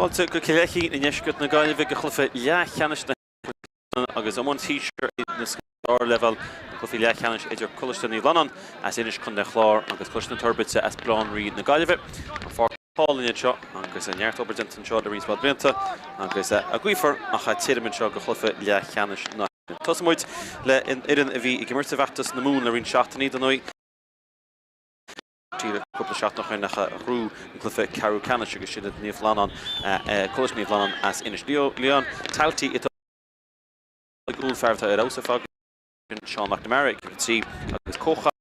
Fáilte go Cill in Eiscut na Gaillimhe go Cluiche Leathcheannais agus am t-shirt na scar level Cluiche Leathcheannais idir Coláiste ní Fhlannáin as inis chun de chlár agus Cluiche na Toirbhirte as Blán Rí na Gaillimhe far Páilíonn seo agus a neart obairdentan seo le rís Breathnach agus a gcuifer a cha tíirmin seo go Cluiche Leathcheannais na Tosamuid le in hÉireann a bhí I gimirte bheachtas na mún le rin seachtaí donói Tíre couple Sathairn nach rú Cluiche Chrócaigh agus siad ní Fhlannáin Coláiste ní Fhlannáin as inis Leon taltí it gúil fearrta ar ása fág Seán McNamara you can see agus Chrócaigh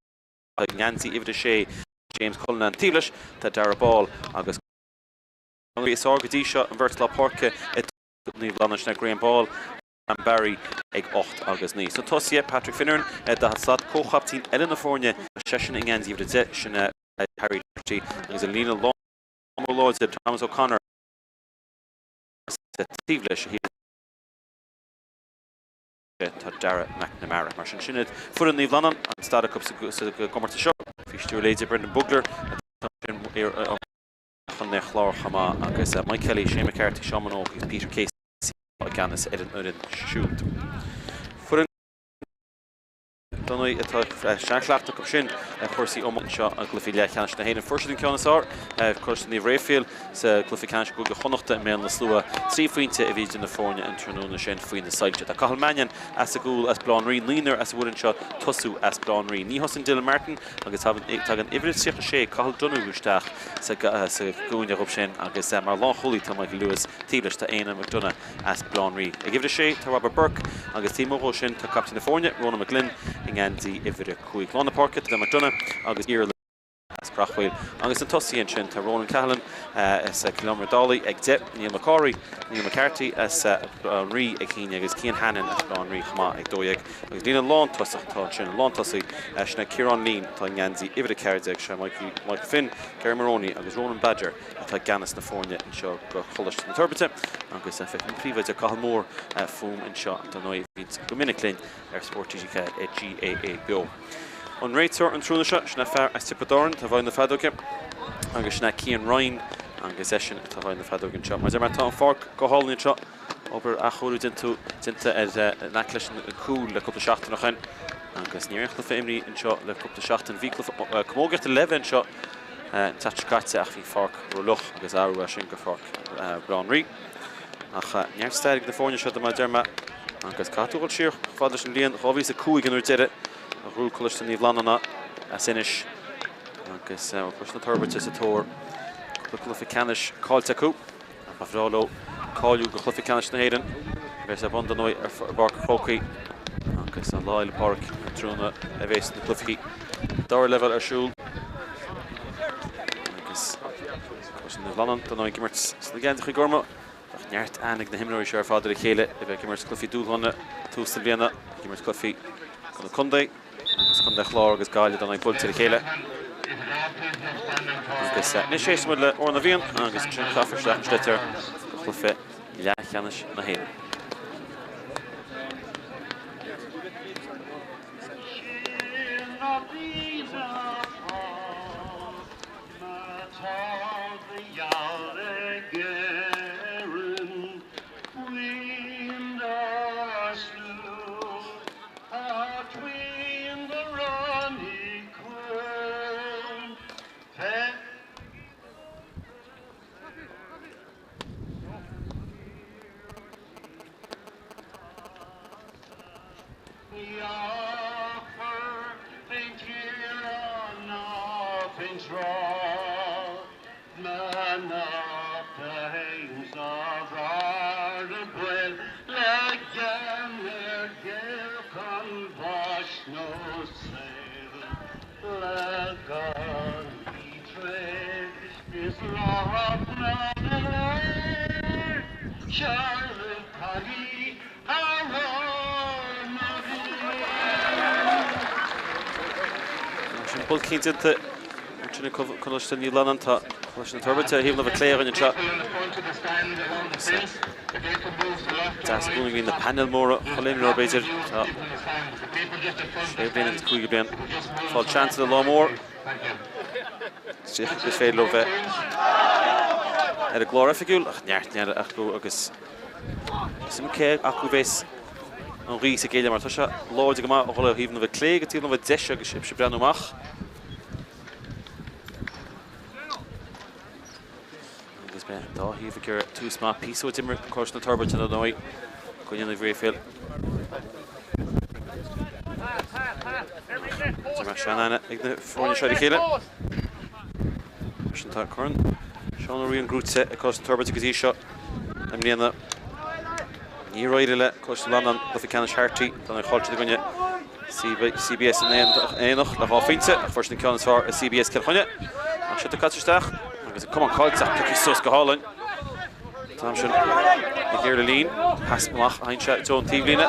Nancy Ivda sé James Cullen Tílis tá dar ball agus is ágadí seo an bhirt le Páirce ní Fhlannáin na Graham Ball an Barry ag 8 agus 9. So tosia Patrick Fhlannáin da sad Chrócaigh Ellen na Fórne session in Nancy Ivda sin Harry agus a lína Lord Thomas O'Connor Tílis tá Dara McNamara mar sin sinned fuan ní Fhlannáin an stad cup sa gomarta seo fiú léidir Brendan Bugler chun ne chlár chamá agus Mike Kelly sé McCarthy Sean agus Peter Casey Gannis Eden siút fuan Donnaí atá seaachleachta go sin chuirsaí ómán seo an Cluiche Leathcheannais na hÉireann fuirsin ceannasáir chuirsa ní réifhiil sa Cluiche Leathcheannais go chonachta mé na slua trí faointe a bhíidir na Fórne an trúna sin faoin na sailte. Tá cathal as a gúil as Blán Rí línar as a bhfuin seo tosú as Blán Rí. Ní hosan Dylan Martin agus tá an ibrid sicha sé cathal donúisteach sa gúine rob sin agus mar lá cholí tá Michael Lewis Tílis tá Éanna McDonough as Blán Rí. Ag ibrid sé tá Robert Burke agus tímóró sin tá captain na Fórne Rona McGlynn Andy Ivre Cúig Lánna Páirce de McDonough agus Iarla as Crachfuil agus an tosíonn sin tá Ronan Cahallan as Kilomar Dolly ag de Neil McCarthy Neil McCarthy as Rí ag Cíine agus Cian Hannon as Blán Rí chumá ag dóigh agus lína lán tosach tá sin lán tosaí sna Ciarán Lín tá Nancy Ivre Cairdeag se Michael Finn Gary Maroney agus Ronan Badger tá Gannis na Fórne in seo go Coláiste na Toirbhirte agus feiceann príomhaid a cathal mór fum in seo an nóid go minic linn Spórt GAA bio. On réitear an trúna seo sna fear as tippadáin tá bhain na fadóge agus sna Cian Ryan agus sin tá bhain na fadógin seo. Mar tá an fág go hálainn seo obair a chóú dinta nachleis na cúil le cúpla seachtain nach agus níoch le féimrí in seo le cúpla seachtain bhí commógart a levan seo taitcáte ach bhí fág roiloch agus áú sin go fág Blán Rí. Ach neartstairig na Fórne seo mar derma agus catúil siar fáidir sin líon chohí a cúig an deire a rú Coláiste ní Fhlannáin as inis agus Cluiche na Toirbhirte sa tóir Cluiche Leathcheannais cáilte acu a bhráló cáiliú go Cluiche Leathcheannais na hÉireann bheits a bundóid ar bar Chrócaigh agus an Láil Park an trúna a bhés na Cluiche dar level arsúl agus Cluiche na Fhlannáin donóid gimmert sa gceantacha gorma neart anig na himnoir sé ar fáidir a chéile a bheith gimmert Cluiche dúlhanna tús sa bbliana gimmert Cluiche chun Condae agus chun de chlár agus gáile don ag builte a chéile agus ní sé mu le orna bhíon agus sin caafar sleachtar Cluiche Leathcheannais na hÉireann. Bol cínta sinna Coláiste ní Fhlannáin tá Coláiste na Toirbhirte híomh bh cléir in seo. Tá búing hín na panel móra choléimú ar beidir tá sé bliana cúige blian. Fáil chance a lá mór. Gus féad le bheith a glóra fiúil ach neart acu agus sim cé acu bhés an rí sa Gaillimhe mar tá se láide go má chola híomh na bheith clé go tíomh na bheith deise agus si breanú amach. Agus be dá híomh gur tús má písú timir cos na Toirbhirte na dóid go dhéanamh réifil. Tá Fhlannáin ag na fórne seoidí chéile. Sin tá corn. Seán Ríon grúte across the Toirbhirte gotí seo am líana ní roiide le cos Fhlannáin Leathcheannais Harty don an choilte gonne CBS in éanach le háfinte a first na ceannas far a CBS Cilchonne a si catristeach agus cum an cáilteach tuí sus go hálainn tá sin ag ggéir le lín hasmach aintse tón tíomhlíne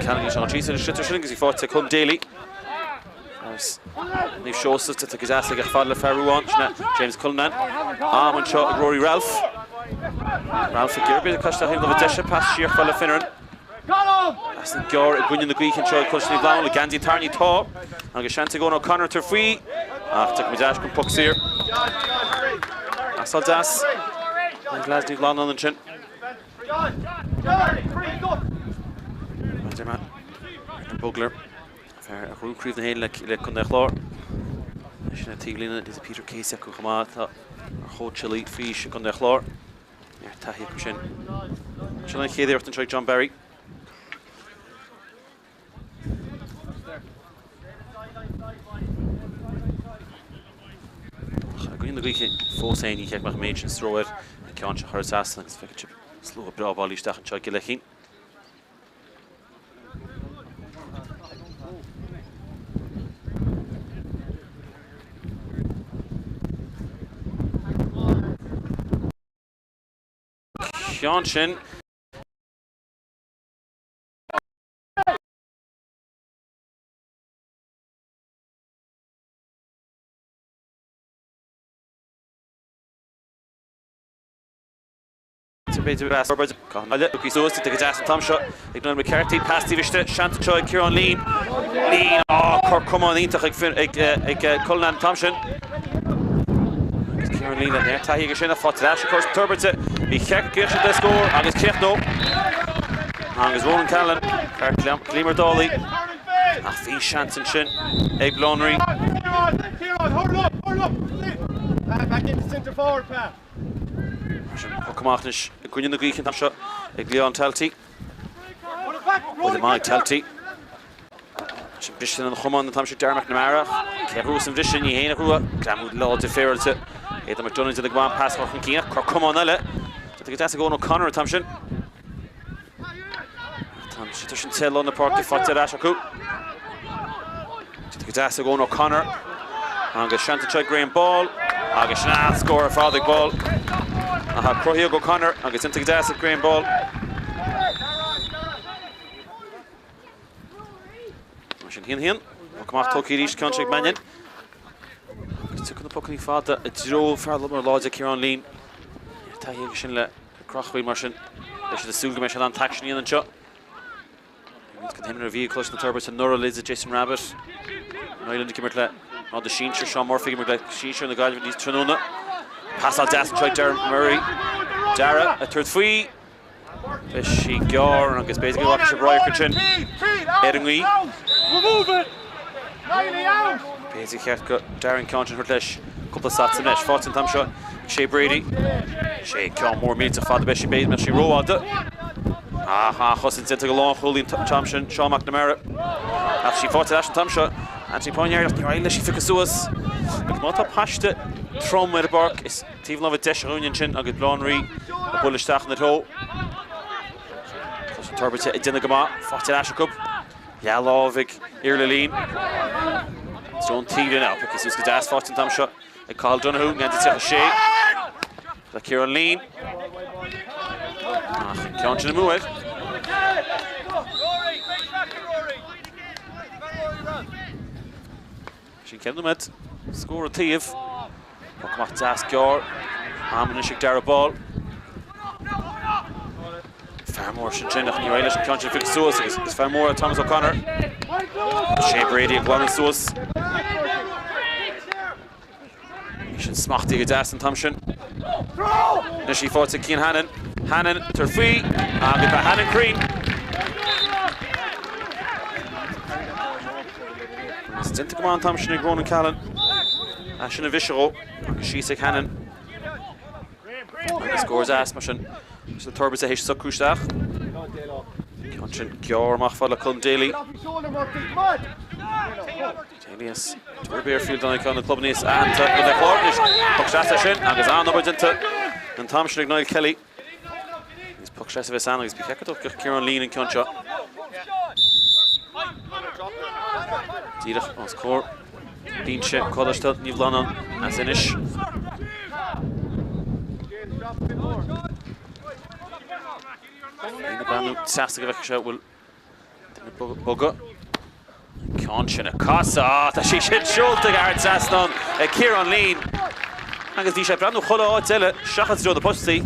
ceannaí seán trí sin sin agus í fáte chun déalaí níomh seosamh tá gus easa ag fad le fearúáin sna James Cullinan an seo ag Rory Ralph ag ggéirbh a caiiste híomh le deise pas siar fáil le Fheicin as na gear a gcuine na Gríoch seo cosnaí bláin le Gandhi Tarní tá agus seanta gón O'Connor tar faoi ach tá go deis chun puc sír asal das an glasní bláin an sin an bugler a hrúcríomh na héile le chun de chlár sinna tíglína is a Peter Casey acu chamá tá ar chód Chile fís chun de chlár ar taithí acu sin sinna chéad an treig John Barry a gcuin na Gríoche fós éí cheag meach méid sin stróir an ceann se chuir asna agus feice slú a braáil isteach an teag Gaillimhe. Seán sin Ignore McCarthy, pass Tiviste, Shantachoy, Kieran Lean, Corcomon, Intach, Cullinan Thompson. Kieran Lean in there, Tahi Gashina, Fotlash, of course, Toirbhirte, he checked Gashina the score, Agus Kiechno, Agus Ronan Callan, Gleamer Dolly, Fee Shanton Shin, Abe Lonry. Hold up! Back into centre forward, Pat. Pokamachnish, the Queen in the Greek and Tasha, Leon Talty. With the Mike Talty. Bishan and Human, the Tamshik Darmak Namara, Kerus and Vishan, Yena Rua, Glamwood Law to Ferrell, Adam McDonald to the Guam pass for Kinkia, come on, Ella. To get us to go on O'Connor, Tamshin. Tamshin Cill on the park, the Fatter Ashaku. To get us to go on O'Connor. Angus Shantachoy Graham ball. Agus Shana score a father ball. Chrócaigh O'Connor agus into gas at Graham ball. Sin hin. Come Toki Rish Contract Mannion. Took the puck in father a draw for Lumber Lodge Kieran Lean. Tahi Shin le Crócaigh Martian. They should assume the mission on taction in and shot. Can him review close to the Toirbhirte and Nora Liz Jason Rabbit. Island Kimmertle. On the Sheenshire, Sean Murphy, Sheenshire and the guy with these Trinona. Pass out Dassin, try Darren Murray. Dara, a third free. She Gar, and gets basically watching Brian Kitchen. Edingly. Remove it! Basically, Darren Conch and Hurtlesh. Couple of shots in mesh. Fought in shot. Shea Brady. Shea John more minutes of father best she made, she row out it. Hussin sent a long holding Thompson, Sean McNamara. After she fought to Ashton Thompson. Anthony Poignard, the Irish, she focused us. Not a pashta, Trom with the bark, is Stephen of a Desh Union Chin, a good blondery, a bullish stack in the toe. Toirbhirte, a dinner gama, fought to Ashton Cup. Yalovik, Irleline. Stone Tegan now, because he's got ass fought in Thompson. A Carl Donoghue, and it's a Shea. The Kieran Lean. Can't you move it? She kept them at score a thief. Pokamach Das Gar. Ammanishik Dara ball. Farmore Shinchinach New Irish and Concha Fix Suas is Farmore Thomas O'Connor. Shea Brady and Gwannon Suas. Mission Smachty Das and Thompson. Na sí fáilte Cian Hannon. Hannon tar faoi agus ba Hannon Crean. Stinta go an tam sin ag Ronan Callan. A sin a bhisiró agus síos ag Hannon. Agus scores as mar sin. So Toirbhirte hééis sa cúisteach. Cian sin gearmach fáil a chun Daly. Daly's Toirbhirte donna chun na club níos Átha go bheith chlárnis. Puckshasta sin agus an obair dinta an tam sin ag Niall Kelly. Is puckshasta bheith san agus bí ceicadach go Fhlannáin an cian seo. Díadach an scór. Líonse Coláiste ní Fhlannáin as inis. Ein banú teasta go bheith seo bhfuil bugad. Cian sin a casa tá sí sin siúlta ar teastan ag Fhlannáin. Agus bhí sé brandú chola áit eile seachas dro de postaí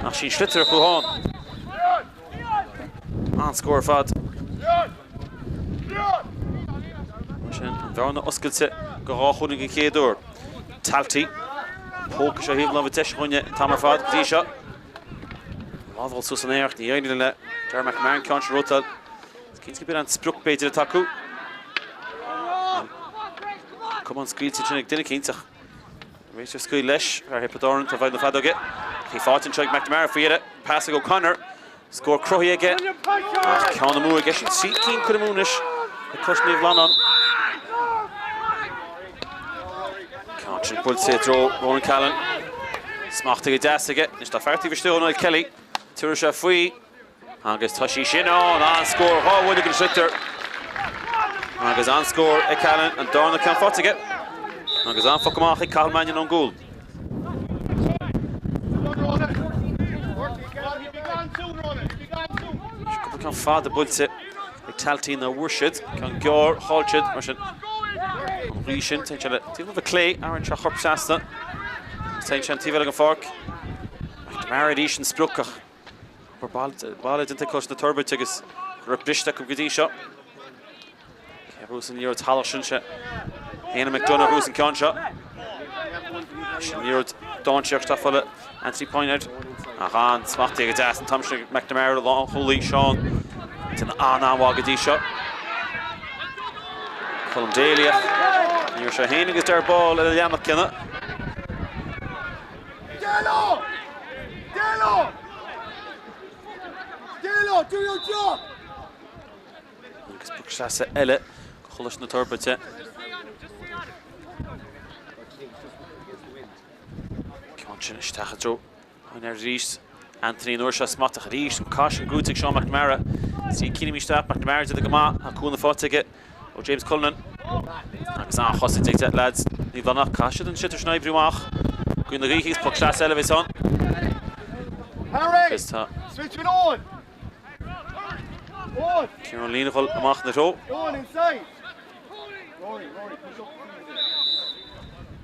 ach sin slitar a chuáin. An scór fad. Sin an bhearna oscailte go ráchunig i chéadúr. Taltaí. Póca sé híomh le teis chuine tamar fad dí seo. Lábhil sus an éirecht ní dhéanaine le Dermot McMahon Cian sin rótal. Cínta go bit an spruc beidir a taú. Cum an scríilte sin ag duine cínteach. Réitir scuil leis ar hippadáran tá bhaid na fad aige. Hí fáitin seag McNamara faoire, passa go Connor. Scór cruthaí aige. Ceann na mú aige sin sí cín chud amúnis a cosnaí Fhlannáin. Cian sin builte dro Ronan Callan. Smachta go deas aige. Nis tá feartaí bhiste Niall Kelly. Tuair sé faoi. Agus tá sí sin an scór hábhaide go sitar. Agus an scór ag Callan an darna ceann fáte aige. Agus an foc amach ag Calmain an gúl. Cúpla ceann fad a builte ag taltaí na bhuirseid ceann gear háilseid mar sin an rí sin tein se le tíomh a clé ar an tre chorp seasta. Tein se an tíomh an farc. Mar dí sin sprucach. Baile dinta cos na Toirbhirte agus rub briste go gotí seo. Ceabhrús an níor talar sin se. Héana McDonough rús an ceann seo. Sin níor dáinseach tá fola Anthony Poinard. An smachtaí go deas an tamsin McNamara lá chulaí Seán. Tin anhág gotí seo. Colm Dalyach. Níor se héana agus deir ball le leanach cinna. Delo, do your job! Agus puckshasta eile go cholas na Toirbhirte. Cian sin isteach dro an ar rís. Anthony nuair se smatach rís an cais an grúteach Seán McNamara. Sí cíine místeach McNamara de go má a cúna fáte aige ó James Cullinan. Agus an chosaigh ag lads ní Fhlannáin caiisiad an sitar sna bhrúach. Gúin na ríchís puckshasta eile bheith son. Harry! Switch it on! Fhlannáin chuil amach na ró. On inside! Rory, push up.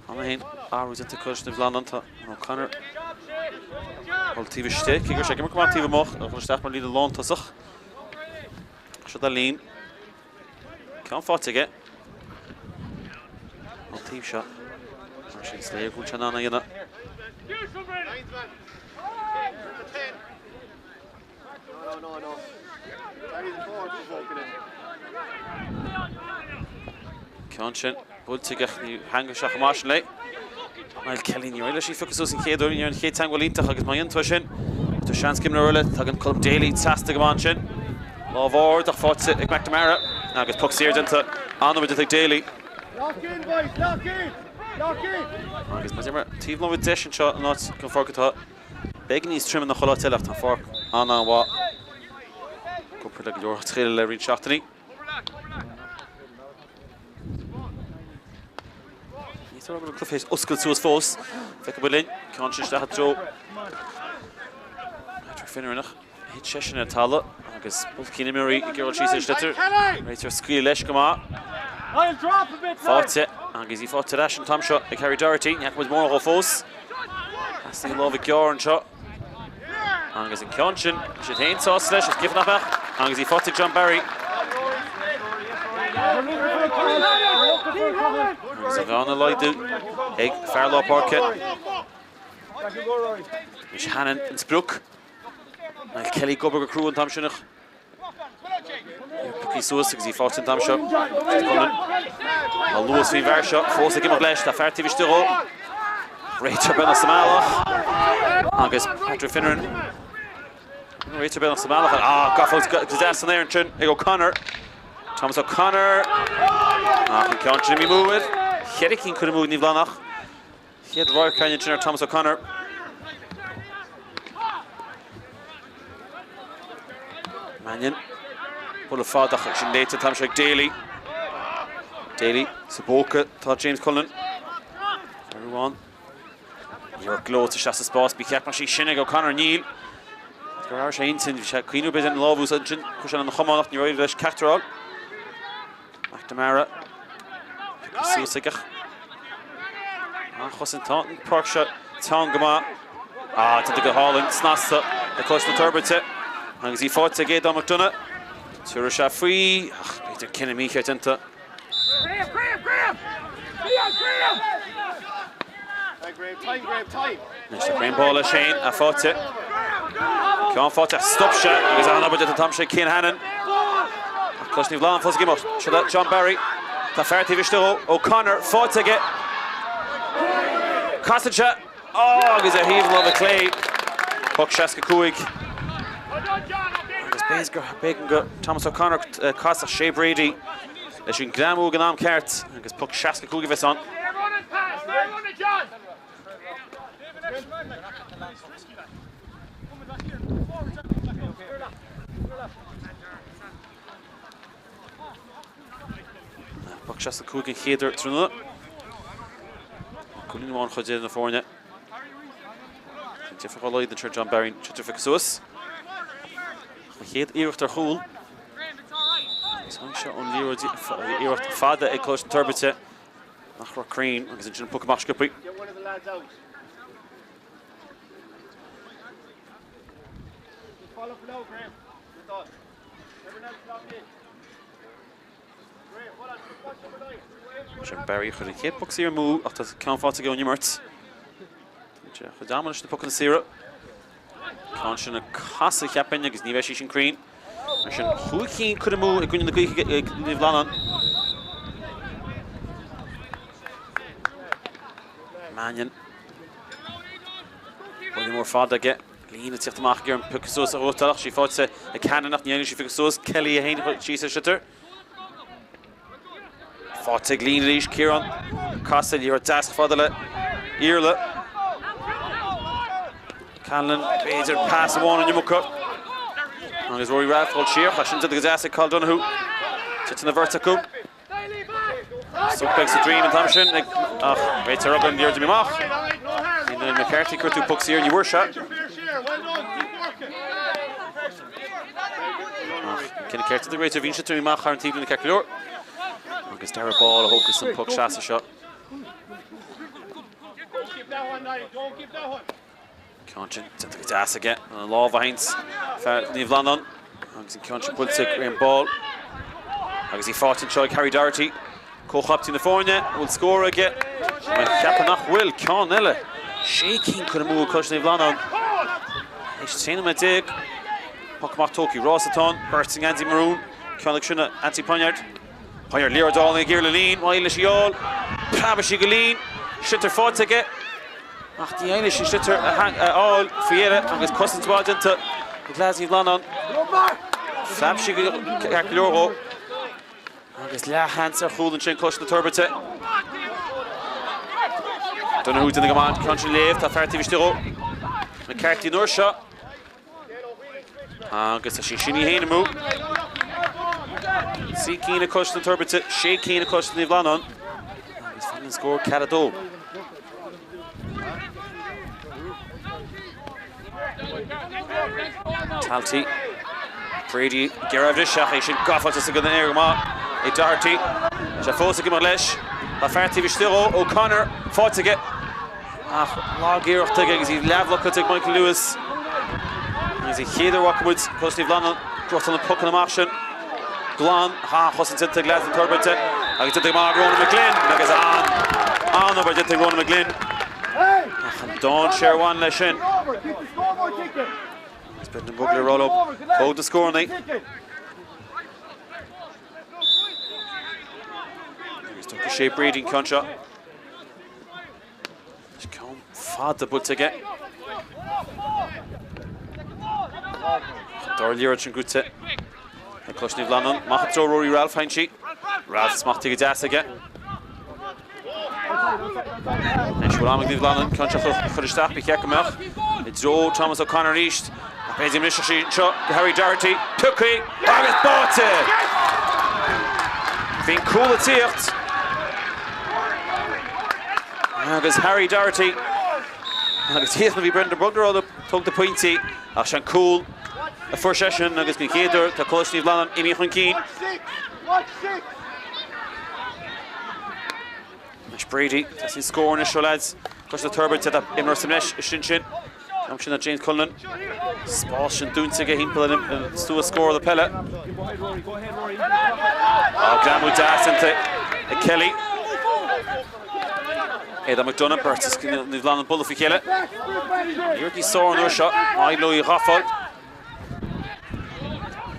Anna hain áhrú dinta cos na Fhlannáin tá an Connor. Hol tíbh ste, cígur sé gimar tíbh amach a chuisteach mar líad a lán tasach. Se a lín. Ceann fáte aige. An tíbh seo. Mar sin sléir gúil sean anna dhéanana. No. Cian sin builte gach ní hanga seach más lei. Niall Kelly ní roiile sí ficus ús an chéadú ní an chéad tangolíntaach agus mai antá sin. Tá seans cim na roiile tá an Colm Daly teasta go sin. Lábhar ach fáte ag McNamara agus puck séir dinta anmid ag Daly. Lock in, boys, lock in! Agus mas immer tíomh nó bhid deis an seo an áit go fórcatá. Beag níos trim na chola tiileach tá fórc anna bhá. Cúpla le leor tréile le rín seachtaí. Níos ar an cluféis oscail suas fós. Feic go bhfuil Cian sin isteach dro. Patrick Fhlannáin hit sesin ar talla agus bult cíine mirí i gcearil síos ar slitir. Réitir scuil leis go má. I'll drop a bit. Fáte agus í fáte leis an tam seo ag Harry Doherty. Neach muid mór ó fós. As ní lábh gear an seo. Agus an Cian sin sé hain sás leis is gifnach ach. Agus í fáte John Barry. Agus a bheanna leidú ag Fairlaw Parke. Back you go, Rory. Hannon in Spruck. Kelly Gubber crew and Tamshinach. Puki Suas, because he fought in Tamsha. Lewis v. Varsha, Fosa Gimmerlesh, the Farty Vistero. Rachel Ben Samalach. Agus Patrick Finneran. Rachel Ben Samalach. Goffel's got his ass in there and chin. Here go Connor. Thomas O'Connor. He can't Jimmy move it. Hérikin could have moved in Fhlannáin. He had Royal Canyon Chinner Thomas O'Connor. Mannion. Full of Fadach, actually later, Tamshak Daly. Daly, Saboka, thought James Cullen. Everyone. You're glow to Shasta Spots, be kept, she Shinnig O'Connor Neil. There are Shainton, Queen of Bizan Love, who's on the Hummonach, and you're ready to Cactorol. McNamara. Susigach. Hossin Taunton, Parkshot, Tongama. To the Holland, Snasta, the Cluiche the Toirbhirte. And as he fought to get Dom McDonough. Turusha free. Peter Kinney here into. Graham! Time. Next to Graham Ball Shane, I fought it. Can't fight it. Stop shot. Because I know about the Tom Shane Kane Hannon. Cluiche Fhlannáin first game out. Should John Barry. The Farty Vistero. O'Connor fought to get. Costacha. Because a heave of the clay. Puck Chrócaigh. Bacon Thomas O'Connor, Cárthach, Shea Brady. Leis sin Gramú gan Ceart, agus puck Chrócaigh vis on. Puck Chrócaigh in chéidir trúna. Cúlín bháin chuid in na fórne. Difficult lead than John Barry, Chitrific Suas. He had Eirich Tarchul. Shot on Eirich Fada a Cluiche Toirbhirte. Nach Crane, agus in Puck Mashkapi. Get one of the lads out. Follow for now, Graham. Good thought. Everyone else locked in. Graham, hold on. Watch number 9. John Barry chuir in chéad puck sír mú ach tá ceann fáte go nimmirt. Chu dáman na puck na síra. Conscious a casa chiapen agus ní bheith sin Crane. Sin Fheicin could have moved a green in the Greek Fhlannáin. Mannion. One more fada get. Lean at the mark here and pick Sos Rotalach. She fought a cannon of the she fixed Sos Kelly a hand she's a shitter. Fought a Glean Leash Kieran. Castle, you're a task for the Earle. Cannon, Bader pass one on your muck. And his Rory Raffle Shear, Hashin to the Gazassa called Donahue. Sits in the vertical. So begs the dream and Thompson. Wait to rub on the Jimmy Mach. And then McCarthy cut 2 pucks here and you were shot. Can Carty the great Vinci to Mach and Team in the calculator. August Dara ball, a hocus and puck shot a shot. Don't keep that one, don't keep that one. Conscious to the Gazassa again. And Law Vines. Ní Fhlannáin. Agus in Conscious puts a Graham ball. Agus he fought in Troy Harry Doherty. Cochapt in the Fornia. Will score again. Capannach will. Conella. Shaking could have moved Cluiche Fhlannáin. He's seen him a dig. Puckmach Toki. Rossaton. Bursting Andy Maroon. Conach Shuna. Anti Ponyard. Ponyard Lira Darling. Gear Lean. Eilish Yall. Pabashi Galeen. Shitter fought to get. Ach, the Eilish is shitter all Fiera. Agus Cousins bought into the Glasgow Fhlannáin. Flapshi Calculoro. Agus Lea Hanser Chul and Shin Cluiche the Toirbhirte. Don't know who's in the command. Country Leave, the Farty Vistero. McCarthy Nursha. Agus a Shini Hainamu. See Keane Cluiche the Toirbhirte. Shea Keane Cluiche the Fhlannáin. He's finally scored Cadado. Talty. Brady, Geravdish, Hashin Goffat is a good air. A Doherty, Jaffosa Gimmerlesh, La Farty Vistero, O'Connor, fought to get. Log here to get, he's level up to Michael Lewis. He's a header Walkwoods, Cluiche Fhlannáin, dropped on the puck in the motion. Glan, Hossin to the Glasgow Toirbhirte, I get to the Mark Ronan McGlynn, and I guess on over to Ronan McGlynn. Don Sherwan Leshin. Keep the scoreboard ticking. It's been the Bugler roll up. Hold the score now. He's took a shape reading contra. Come fad the but again. Darlier and Gutse. A Cluiche Fhlannáin. Mach throw Rory Ralph Heinchi. Ralph smacht to get ass again. And Shwalamig Fhlannáin contra Chrócaigh Bichekemach. It's Joe Thomas O'Connor East. Bezi Mishashi shot Harry Doherty. Tuki. Agus Bote. Fin cool at Tiert. Agus Harry Doherty. Agus Heath will be Brendan Bugler all the took the pointy. Ashan cool. A first session agus ní chéidir tá Coláiste Fhlannáin imi chun cín. Nish Brady, that's his score in the show lads. Course the Toirbhirte that Imran Simnesh is shin. I'm sure that James Cullen. Spórt and Dúnsaige himpel and stu a score of the pellet. Oh, Glamu Das into Kelly. Ada McDonough, Bertis Fhlannáin Bull for Cill. You're saw no shot. I know you half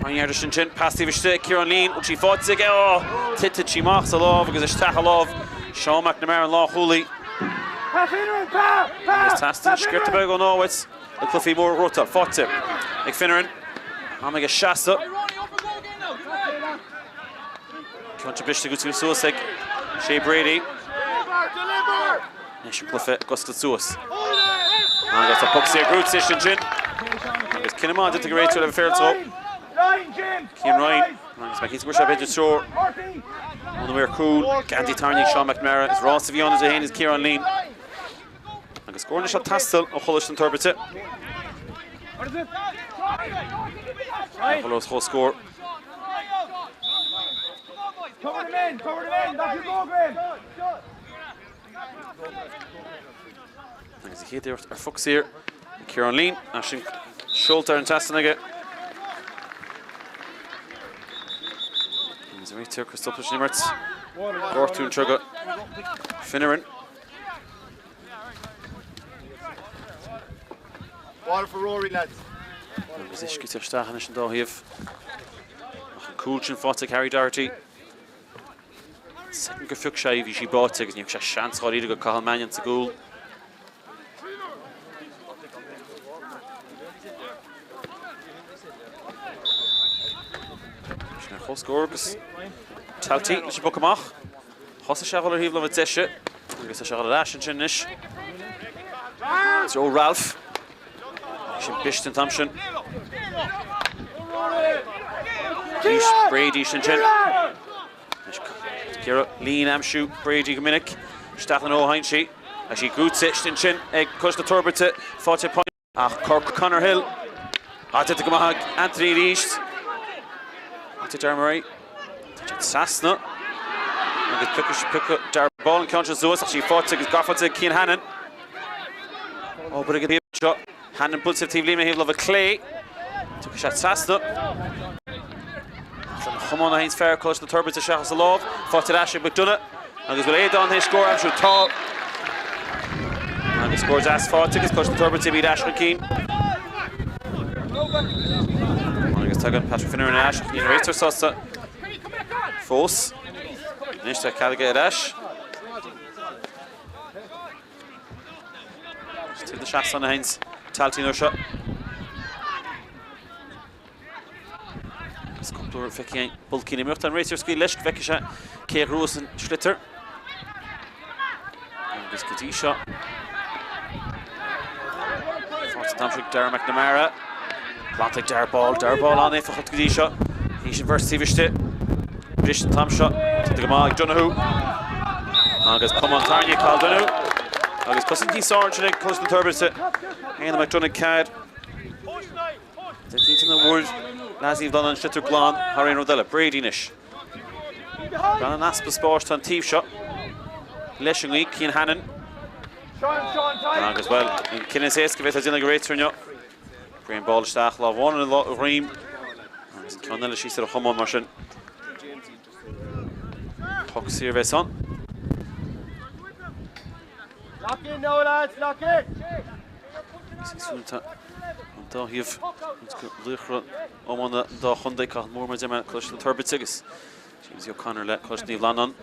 Ryan Anderson chin, pass the Vishte, Kieran Lean, which he fought to get. Oh, Titted she marks a love because it's Tachalov. Sean McNamara and Law Hooley. It's Tastin, Skirt the bag on Norwitz. The Cluffy Moore wrote up, fought to McFinneran. Amiga Shasta. Contribution to Suicide. Shea Brady. Nation Cluffy, Gusta Suas. And that's a puck here, Groot Station chin. It's Kinnaman did the great to have a fair throw. Cian Ryan, he's worship at the shore. On the way cool, Gandhi Tarney, Sean McNamara, is Ross Vion as a hand is Kieran Lean. And scoring a shot Tastel of Coláiste and Toirbhirte. Follows whole score. Cover them in, that's your goal, Graham. And as he hit there, our Fox here, Kieran Lean, Ashton Schulter and Tastel. Right here, Christopher Schimmertz. Gortun Trugga. Finneran. Ball for Rory, lads. Agus Ishki tir Stachanish and Dohiev. Coolchin fought Harry Doherty. Second go fuck shy she bought it, and you have a chance to go call Mannion to goal. Hosgorgus. Tauti, let's book him off. Hossa Shagler Hevla with Tesha. I guess I shall dash and Chinish. So Ralph. Shin Bishton Thompson. Brady Shinchin. Kira Lean Amshu, Brady Gaminik. Stachan O'Heinchi. As she good sit Shinchin. Egg Costa Toirbhirte. 40 points. Cork Connor Hill. Átha to Gamahag. Anthony East. To Dermary, Sasna, and pick up Dar ball and conscious Zoas. Actually fought to Goffin to Cian Hannon. Oh, but a good shot. Hannon puts it to Gaillimhe. He'll love a Clay. Took a shot Sasna. From Humon Heinz Fair, close to the Toirbhirte Shachas Love. Fought to Ashley McDonough. And he's will on his score. I'm sure tall. And he scores as fought to close to the Toirbhirte beat Ashley Keane. Tagan Patrick Finner and Ash, Ian Racer Sosa, Foss, Nishta Callagher Ash. To the shots on the hands, Taltino shot. It's come to Fheicin, Bulky Nimurt and Racer Ski Lesh, Vekisha, K. Rosen Schlitter. And this Kitty shot. Fourth Dominic Dara McNamara. Plantic Dar ball on it for Chrócaigh shot. HÉireann versus Vishte. British Tom shot to the Gamal Donoghue. Agus come on Tarnia called Donoghue. Agus cousin D Sargent close to Toirbhirte. And the McDonough card. The team in the wood. Lassie Fhlannáin Schlitter Glán. Harry Rodella. Brady Nish. Glan Aspa Spórt on Teeve shot. Leishing week Cian Hannon. Agus well in Kinnis Escavate has in a great turn. Green ball Stach Law one and a lot of ream. Connell she said a hum on Martian. Puck Sirves on. Lock in now, lads, lock in. Súnta an dáhíomh luchra ómána dá chundaigh cad mór mar deime Cluiche na Toirbhirte agus James O'Connor le Cluiche ní Fhlannáin.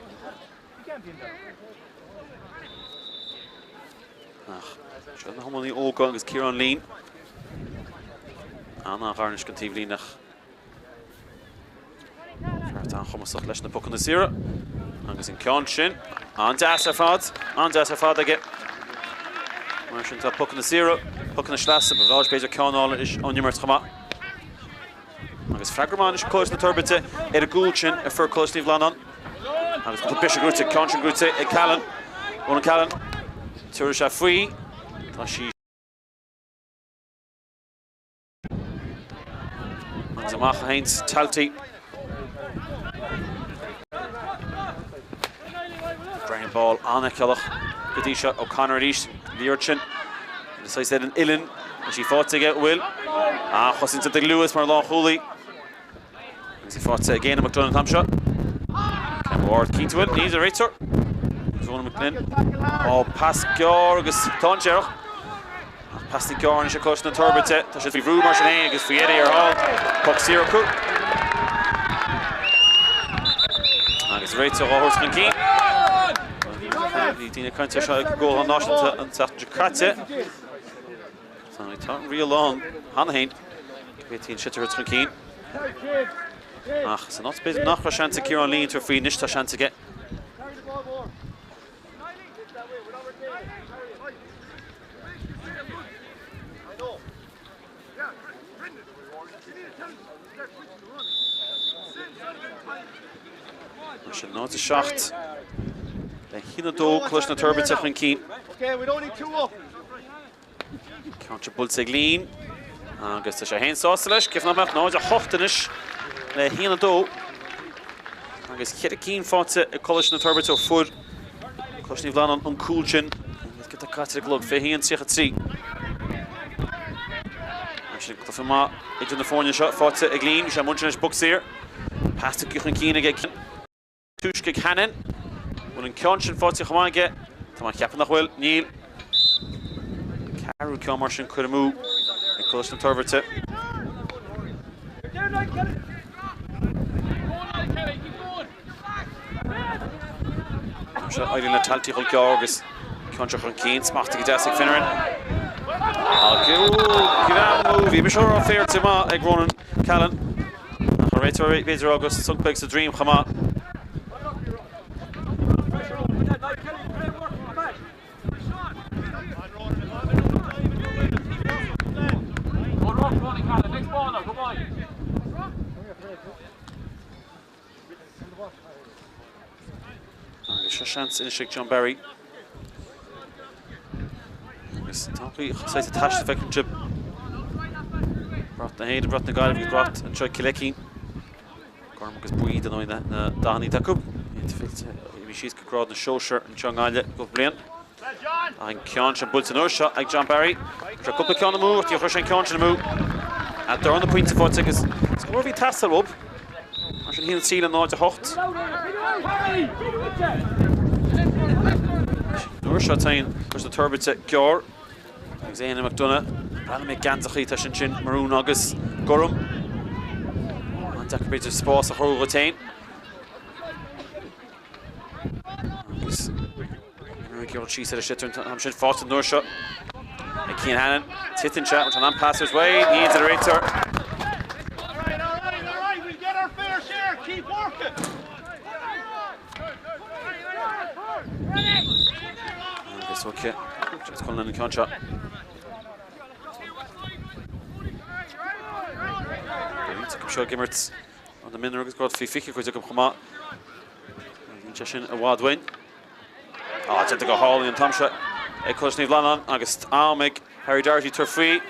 Seo na homaní óga agus Ciarán Lín. Anna Gharnish gan tíomh Líneach. Feart an chumasach leis na pucan na sira. Agus in ceann sin. An deas ar fad aige. Mar sin tá pucan na sira. Pucan na slasa, but bháis beidir ceanála is ionimart chama. Agus Fhlannáin is Cluiche na Toirbhirte ar a gúil sin ar fur Cluiche ní Fhlannáin. Agus go bise grúte, ceann sin grúte ag Callan. Bhna Callan. Tuair se faoi. Tá sí. Agus amach haint taltaí. Brian ball anna ceallach. Go dtí se O'Connor arís, Líor sin. So I said an Illan, and she fought to get Will. Chos into the Lewis mar lá Hooley. As he fought to again a McDonald thumb shot. Cam Ward keen to it, needs a racer. There's one McLean. Oh, pass Georgus Toncher. Pass the Gorn and Cluiche na Toirbhirte. Tá sé fi Vrú mar sin é agus fi Eddie ar hall. Puck 0 coup. Agus racer Horse gan Keen. Dina County shot goal on National and Cratse. So I thought real long. Hannah 18 shitter at Keen. So not bit nach a chance to Ciarán Lín to a free nish chance to get. Should not a shot. The Hinadó Cluiche na Toirbhirte chun Keen. Okay, we don't need 2 up. Counter Bultig Lín. Agus tá sé hain sásta leis, cif ná meach náid a hochtanis le Hinadó. Agus chéad a Keen fáte a Cluiche na Toirbhirte ó fud. Cluiche ní Fhlannáin an cúil sin. Agus get a caite glog fé híon siach a trí. Sin go fa má ag na fórne seo fáte ag Lín, sé muintin is boxír. Pasta cúchan Keen ag Tuisce Hannon. When in Conscience fought to Chrócaigh, Tá ceapan nach bhfuil Níl. Carú ceann mar sin chuir mú ag Cluiche na Toirbhirte. Seo airíonn le taltaí chun ceá agus ceann chun Keen smachta go deas ag Fhlannáin. Gibhan mú, bhí me seo fair to má ag Ronan Callan. Nach réitir beidir agus sugbeig sa dream chama. Chance in a John Barry. Tápaí sáid a taiste feiceann chip. Brat na héad, brat na Gaillimhe, brat an tro Cill. Gorm agus buíd an óid na Dahanní Dacub. Bhí siad go grád na Seoir an John Gaile go blian. An ceann sin bult an uair seo ag John Barry. Tre cúpla ceann na mú, tí chuir sin ceann sin na mú. A dar an na pointe fáte agus go mór bhí tastal up. Mar sin híann Cill an náid a hocht. Nuair seo tain Cluiche na Toirbhirte Geor. Agus éana McDonagh. Brala mé gantachaí tá sin marún agus Gorm. An deacair beidir spás a chóga tain. Agus Geor síos ar a sitar am sin fáta nuair seo. Ag Cian Hannon. Titan se, which an passers way, needs a racer. All right, we get our fair share, keep working. Agus okay. Just calling in the contract. Seo Gimmerts an na minnar agus grád fí fiche chuid go chumá. Ní sin a bhád win. Te go hálaí an tamse ag Cluiche ní Fhlannáin agus ámig Harry Doherty tar faoi.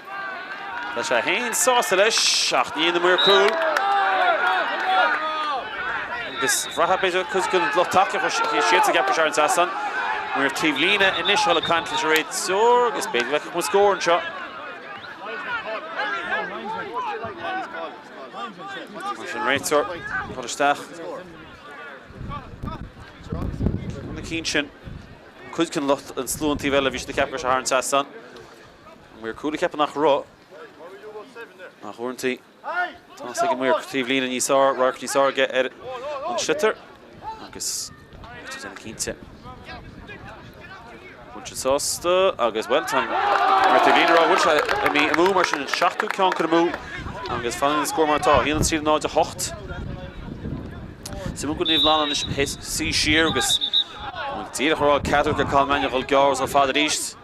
Leis sé haon sásta leis ach níon na muir cúil. Agus bhreatha beidir cos go lotacha chu siad a gapar searan sasan. Muir tíomh lína inis thola cant leis a réid soir agus beidir lecha mu scór an seo. An réitor, Coláiste. Na cín sin, Cuidcin lot an slún tí bheile bhís de ceapar se HÉireann Sassan. Muir cúla ceap nach rá. Nach Húrntaí. Tá sa muir tíh lína níosár, roiir níosár ge an Schlitter. Agus is an cínte. Búlse sásta agus well tan. Mar tíh lína rá bhúlse I mí mú mar sin 7 ceann chu mú. Agus Fhlannáin scór martá. Híann siad náid a 8. Sa mú go níomh Fhlannáin is sí siar agus tíad chorá Cárthach go cáil meine chul geáras ó fada ríist.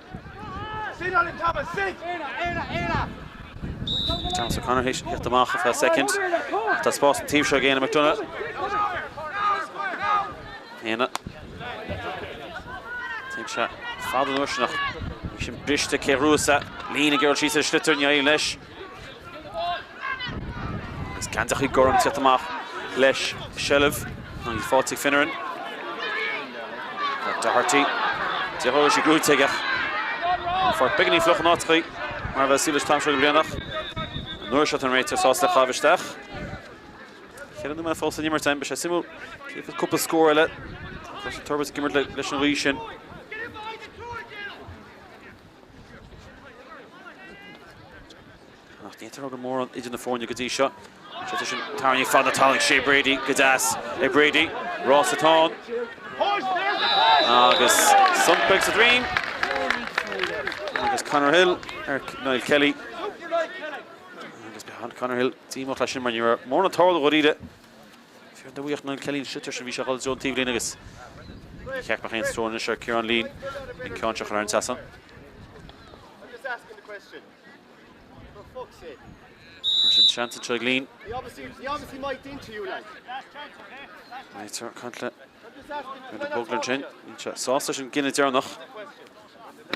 Thomas O'Connor hit the mark for a second. Tá Spórt an tíim seo géana McDonagh. Héana. Tíim se fada nuaisnach. Sin briste céhrúsa. Lína gur sí sa Schlitter neáil leis. Agus Cárthach í gorm tíad amach leis Shellah. An fátaigh Fhlannáin. Doherty. Dehoir sí Chrúcaigh. For beginning floch an átaí. Mar bheith sílas tam seo go Breathnach. Nuair seo an réite sásta chlavisteach. Chéann me fása nimar time, be sé simú céif cúpla scór eile. Toirbhirte gimmert leis an rí sin. Nítar go mór an idir na fórne go dtí seo. Se sin tarní fada taling sé Brady go deas Brady. Ross atá. Agus Sunpeg sa dream. Agus Conor Hill Niall Kelly. Agus behind Conor Hill tíim ó sin mar níor mór an tála go ríide. Fiú na bhuíocht Niall Kelly Schlitter sin bhí se gáil John tíomhlín agus. Check mar chéin stróna se Ciarán Lín in Ceanteach HÉireann Sassan. I'm just asking the question. For fuck's sake. Mar sin seanta se Lín. He obviously might into you, like. Nítar cantle. The Bugler sin. Sásta sin gine dearnach.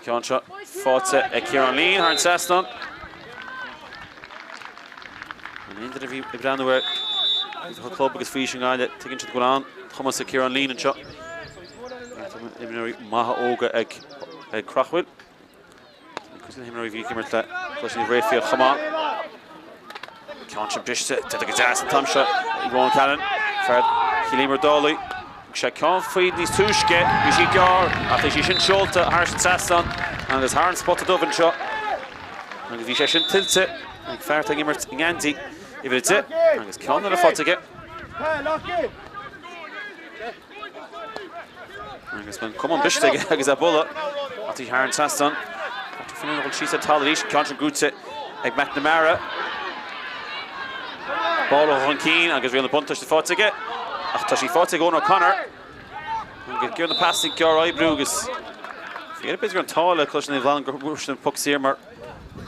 Ceanse fáte Ciarán Lín HÉireann Sassan. An indir bhí I Breathnach the club agus Fheicin gáile tuigeann siad go lán Thomas Ciarán Lín anseo. Himnarí maithe óga ag Crachfuil. Cosine himnarí bhí gimmert le cosine réifíoch chamá. Ceanse briste te go deas an tamse I Rón Callan. Ferd Gaillimhe dálaí. Se ceann faoin níos túisce bhí sí gear ach sí sin seolta HÉireann Sassan agus HÉireann spot a dubhan seo. Agus bhí sé sin tiltte ag fearrta gimmert in Andy I bhfuil agus ceann le fátaige. Agus man cumán bisteige agus a bolla atí HÉireann Sassan. Tá Fhlannáin bhfuil síos tal ríis ceann gúte ag McNamara. Ball ó an cín agus bhí an buntas de fátaige. Ach tá sí fátaigh ón O'Connor. Agus gur na passing gear Ibrew agus fiad beidir an tála cluiche na bhlan gur bhuairsin puc sír mar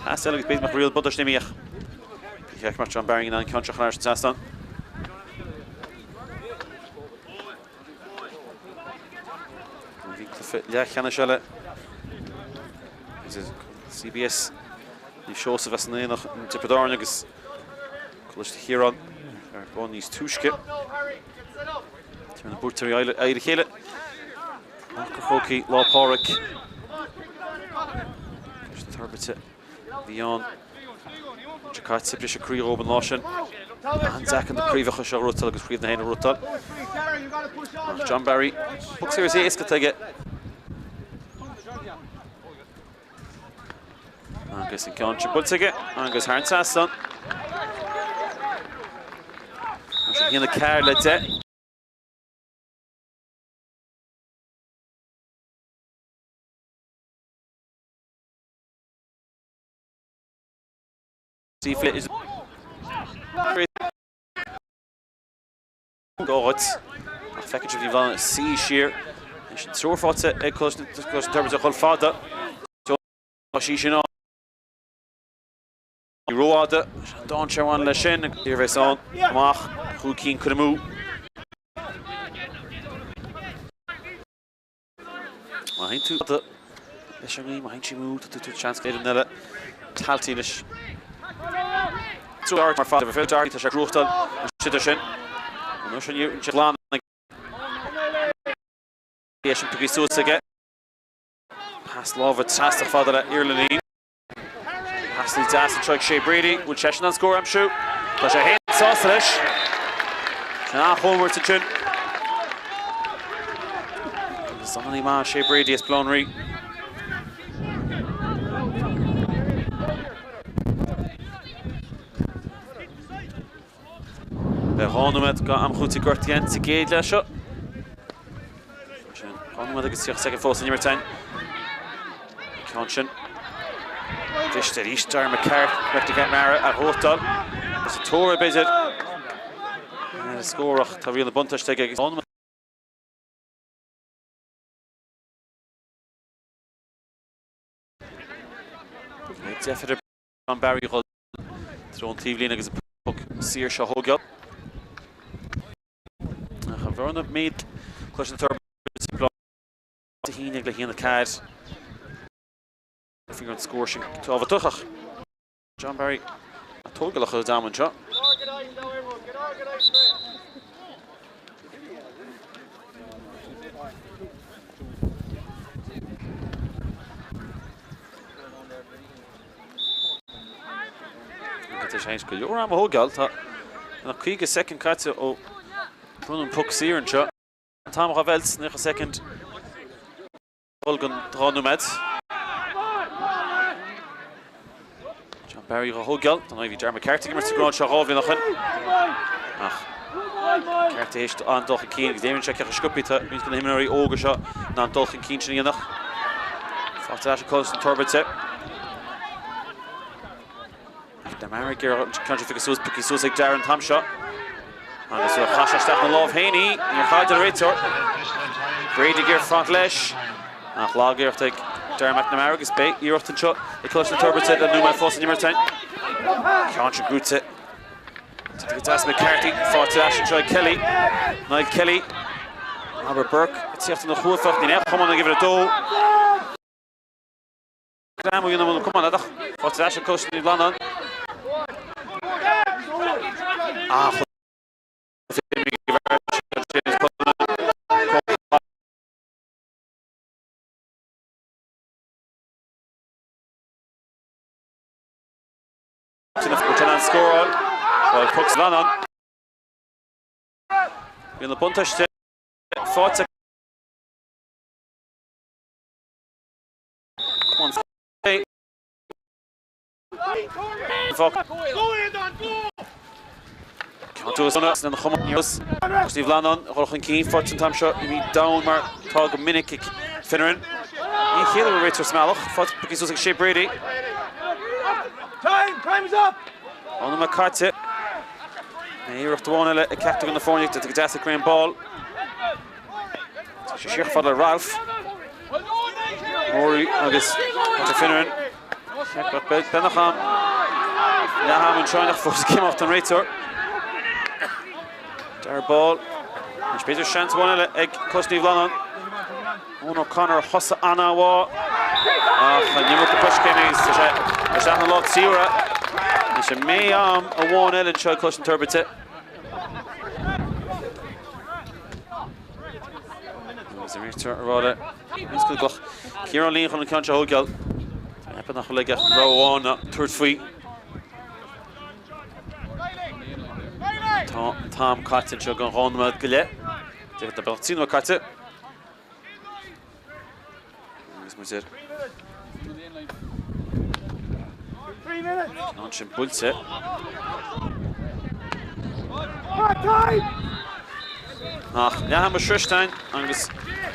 as agus beidir mar rial budas nimíoch. Check mar John Barring an Ceanteach HÉireann Sassan. Leathcheannais eile. CBS ní seosa bheits na éanach an Tipperdáin agus Cluiche hÉireann bhán níos túisce. Tá na búirtaí éire chéile. Chrócaigh lápáric. Toirbhirte bhí an Jakarta bris a críomh oban lá sin. An Zach an príomhacha seo rútal agus príomh na héine rútal. John Barry puc séir sé éasca teige. Agus an ceanse bultaige agus HÉireann Sassan. Mar sin híanana ceir le de. Flit is God. Feiceann bhí bhlan sí siar. Sin trúfáte ag Cluiche Toirbhirte chul fada. Sí sin á. I roáda dáin seáin le sin ar bheits an amach chuú cín chumú. Má hain tú leis an má hain sí mú tú chans féidir eile taltaí leis. Trúar mar fada bheith féidir tá sé cruachtal siidir sin. Nó sin sin lán é sin tuí suasaige. Pas lábhar trasach fada le Iarlaní. Haslí deas an treig sé Brady, bhfuil sé sin an scór am siú. Tá sé héan sásta leis. Sin á chomhairt sin. Sonny Ma, Shea Brady, Blonry. Behonumet got am goed Gortien to Gate Lesho. Honumet is your second force in your 10. Conscience. Fish to Easter McCart, back to get Mara at Hotel. It's a tour visit. And the score of Tavila Buntash take a Honumet. It's effort on Barry Hull. Thrown TV as a puck, Sear Shahogel. Vernon made Cluiche Toirbhirte to Heenig like in the card. I think on score 12 Tráchtaire. John Barry a Toirbhirte of down shot. You're on a whole girl. And a quick second cut to Brunnen puck Sear and shot. Tom Ravels near a second. Volgan Dronumet. John Barry a whole girl. Don't know if you Jeremy Carty gives the ground shot off in the hun. Carty is on Dolphin Keen. David check a scoopy to means going to him ogre shot. Now Dolphin Keen in enough. Fast dash calls from Toirbhirte. The American country figure so picky so like Darren Tom shot. And so Hasha Stefan Love Haney, you're hard to the right sort. Brady gear front lesh. And Log gear take Darren McNamara is bait, you're often shot. The Cluiche Toirbhirte and new man force in number 10. Contributes it. To get Ask McCarthy, fought to Ash and try Kelly. Niall Kelly. Albert Burke. It's after the whole fucking net. Come on and give it a go. Come on, fought to Ash and Coach in London. Score on. Well, puck's Fhlannáin. In the buntash to fought to come on. Hey. Can't do us on us and the home news. Steve Fhlannáin, Rolchan Keen, fought some time shot. You need down Mark Tog a minute kick. Fhlannáin. You hear the Rachel Smalloch. Fought because it was like Shea Brady. Time's up. On the McCarthy. Here after one, a captain on the phone to get that green ball. Sheer father Ralph. Rory, I guess, to Fhlannáin. Benacham. Naham and trying to force came off the right sort. There ball. It's better chance one egg Custody Fhlannáin. Owen O'Connor, Hossa Anawa. And you look at push Kenny's. There's a lot of Sierra. It's a Mayam, a 1L and Child Cluiche Toirbhirte. There's a return to Rada. It's good. Kieran Lee on the country whole girl. Breathnach like a row on, third feet. Tom Cotton should go on with Gaillimhe. David the Beltino Cotton. Here's 3 minutes. Launching Bulce. Ja, maar Schristein. Angus.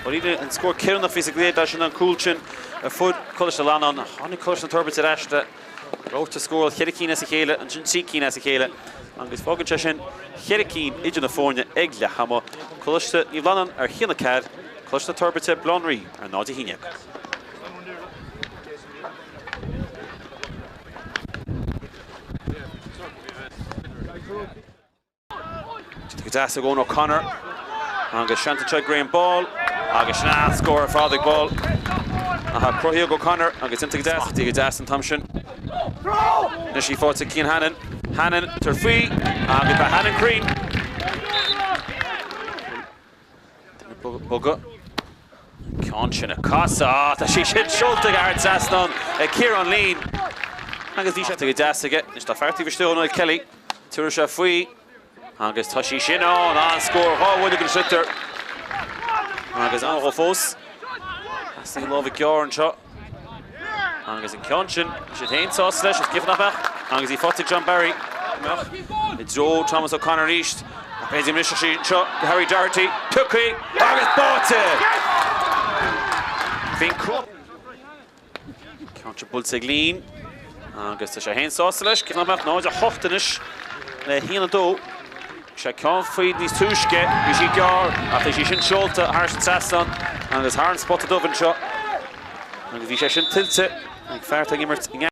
Wat iedereen en score Cill na physically dash en dan Coolchin. A foot Coláiste Fhlannáin. Honey Coláiste Toirbhirte Ashta. Road to score hÉireann as a Cill and Cill as a Cill. Angus Fogan Cheshin. hÉireann in the phone egg Leathcheannais. Coláiste Fhlannáin are here in the card. Coláiste Toirbhirte Blonry are not hÉireann. Gadasa going O'Connor. Angus Shanta try green ball. Angus Shana score a father ball. Crócaigh O'Connor. Angus into Gadasa and Thompson. Nishi fought to Keen Hannon. Hannon to free. Angus by Hannon Green. Bugga. Conscience a Casa. She should shoot the guard Sasnon. Kieran Lean. Angus Disha to Gadasa get. It's the Farty Vishto Noel Kelly. Turusha free. Angus Tashi Shino, on score, oh, what are you going to shoot there? Angus Anrofos, See love a Gyorn shot. Angus in Conscion, should hain saw slash, is given up back. Angus he fought to John Barry. It's Joe Thomas O'Connor East. Pays him initial shot. Harry Doherty. Tuckley. Angus bought it. Finn Cook. Counter Bulsig Lean. Angus to hain saw slash, given up back. No, it's a Hoftenish. Hina do. She can't feed these Tushke. She gar. After she shouldn't shoulder Harrison Sasson. Angus Harn spotted Oven shot. Angus he shouldn't tilt it. Like fair to him.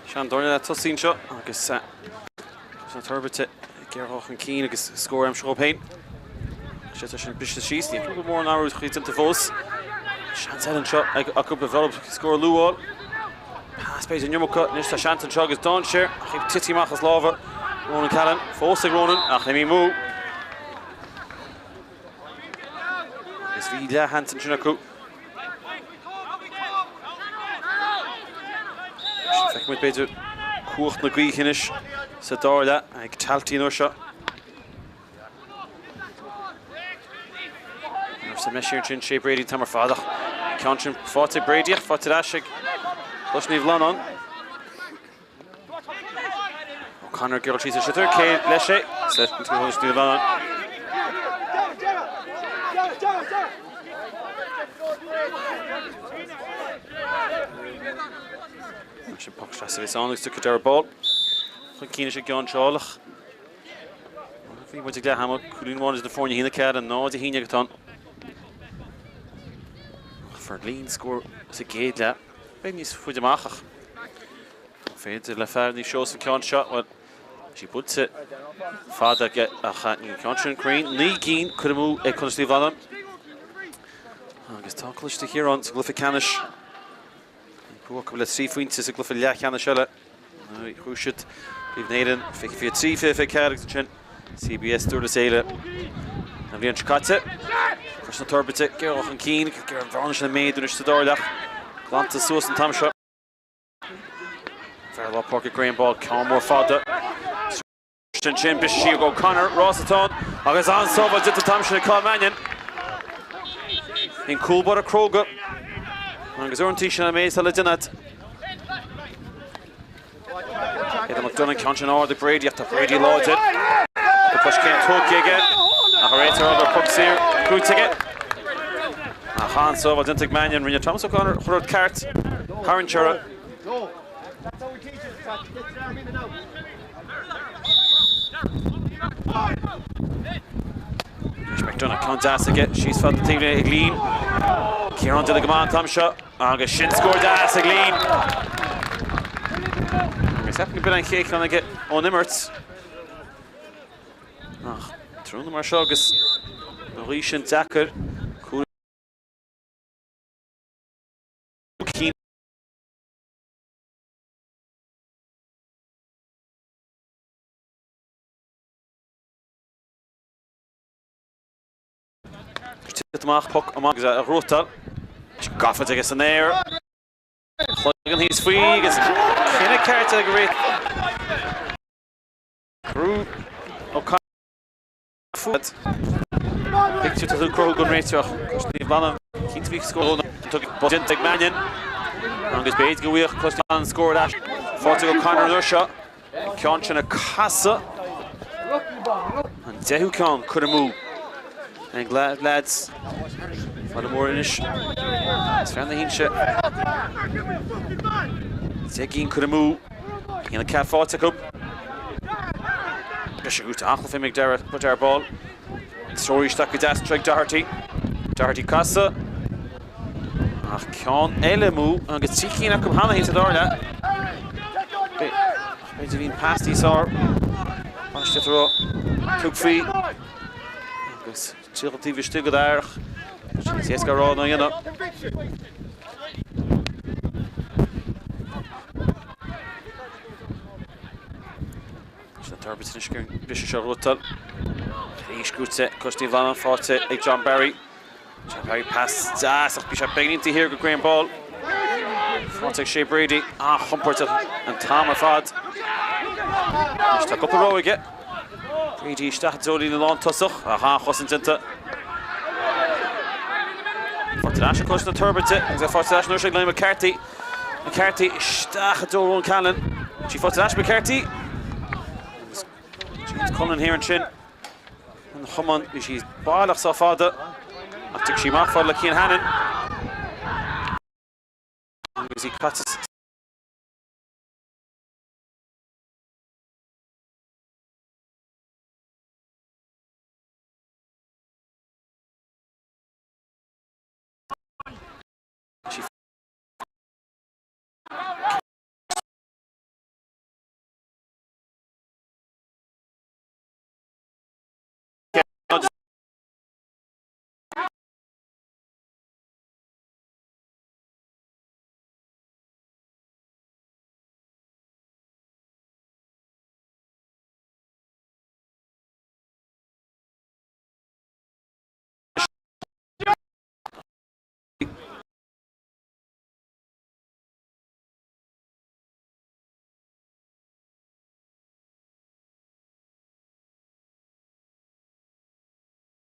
Sean Dorna tosín seo agus Toirbhirte Gearach an Cín agus scóir am Chrócaigh. Sé sin biste síos ní cúpla mór an áras chuid an fós. Sean Sathairn seo ag cúpla bhealb scóir lúáil. Spéis an Newmarket, níos tá Sean seo agus Don Shear ach ag tití amach as lábhar. Ronan Callan, fós ag Ronan ach na mí mú. Agus bhí le Hansen sin acu. Feic muid beidir cuacht na Gríochainis sa dála ag taltaí nó seo. Sa meisiir sin sé Brady tamar fádach. Ceann sin fáte Bradyach, fáte Asig. Plus ní Fhlannáin. O'Connor Gilroy síos sitar, cé leis sé. Plus ní Fhlannáin. Sin pak stress of his on, looks to cut our ball. Cíne sé John Charlach. Bhí muid ag le hamar, cúlín bháin is na fórne hína cad an náid a híine go Fhlannáin score sa géad le. Beidh níos fuid amachach. Féidir le fear ní seos an ceann seo, well, sí bute fada a chatní ceann sin craín. Ní cín chud mú ag chun Fhlannáin. Agus tá Coláiste hÉireann sa Gluiche Buach le 3 points sa Gluiche Leathcheannais eile. Chúisiid Breathnach feic fí 3 fé cearach sin. CBS dúirlas éile. Na bhíonn Scate. Chris na Toirbhirte, Gearach an Cín, gur an bhráne sin na méadú is sa dáileach. Glanta suas an tam seo. Fair lá pocket Graham ball, ceann mór fada. Sin bis sí go O'Connor, Ross atá. Agus an sóbhail dit a tam sin Fhlannáin. In coolbar a Chrócaigh. Agus orintí sin a méid le duine. Iad McDonagh ceann sin áard Brady after Brady láide. The push came Toirbhirte again. A réitar other puck here. Chrúcaigh. A chan sóbhail dinteag Mannion rinne Thomas O'Connor churad cart. Haran Chura. That's how we teach it. Get down in and out. McDonagh can't das again. She's felt the team ag lín. Ciarán de go man tam seo. Agus sin scored das ag lín. Agus hapnig bit an chéic an ag ón Immerts. Ach, trúna mar seo agus rí sin Dakar. Amach puck amach a rotal. Gaffet agus an air. Chloigan hís faoi agus cinna ceart ag réit. Crú O'Connor fud. Picture to the Chrócaigh gon réiteach. Ní Fhlannáin cínta bhí scór tug dinteag Mannion. Agus beid go bhuíoch Fhlannáin scóir as. Fáte O'Connor nuair seo. Ceann sin a casa. An 10 ceann chud a mú. And glad lads for the more inish. It's Fhlannáin shit. Zegin could have moved. In the cat fought up. Bishop go to Átha for McDarrett, put our ball. Story stuck with that strike Doherty. Doherty Casa. Ach Ceann eile mú and get Cill come Fhlannáin to Dorna. Benjamin past these are. Punch to throw. Took free. Cill TV still go there. She's got roll now, you know. So Toirbhirte is going Bishop Rotal. He's good set. Custody Fhlannáin fought it like John Barry. John Barry passed. Bishop beginning to hear good green ball. Fought like Shea Brady. Humpert and Tom Fad. Stuck up a row again. Brady staat zo in de land tussen. Aha, Gossen Tinta. Voor de nationale koers naar Toirbhirte. Ik zeg voor de nationale koers naar McCarthy. McCarthy staat door Ron Callan. She voor de nationale McCarthy. She's Cullen here in chin. En Gumman is she's baalig zo vader. Ik denk she mag voor de Kien Hannon. Is hij cuts.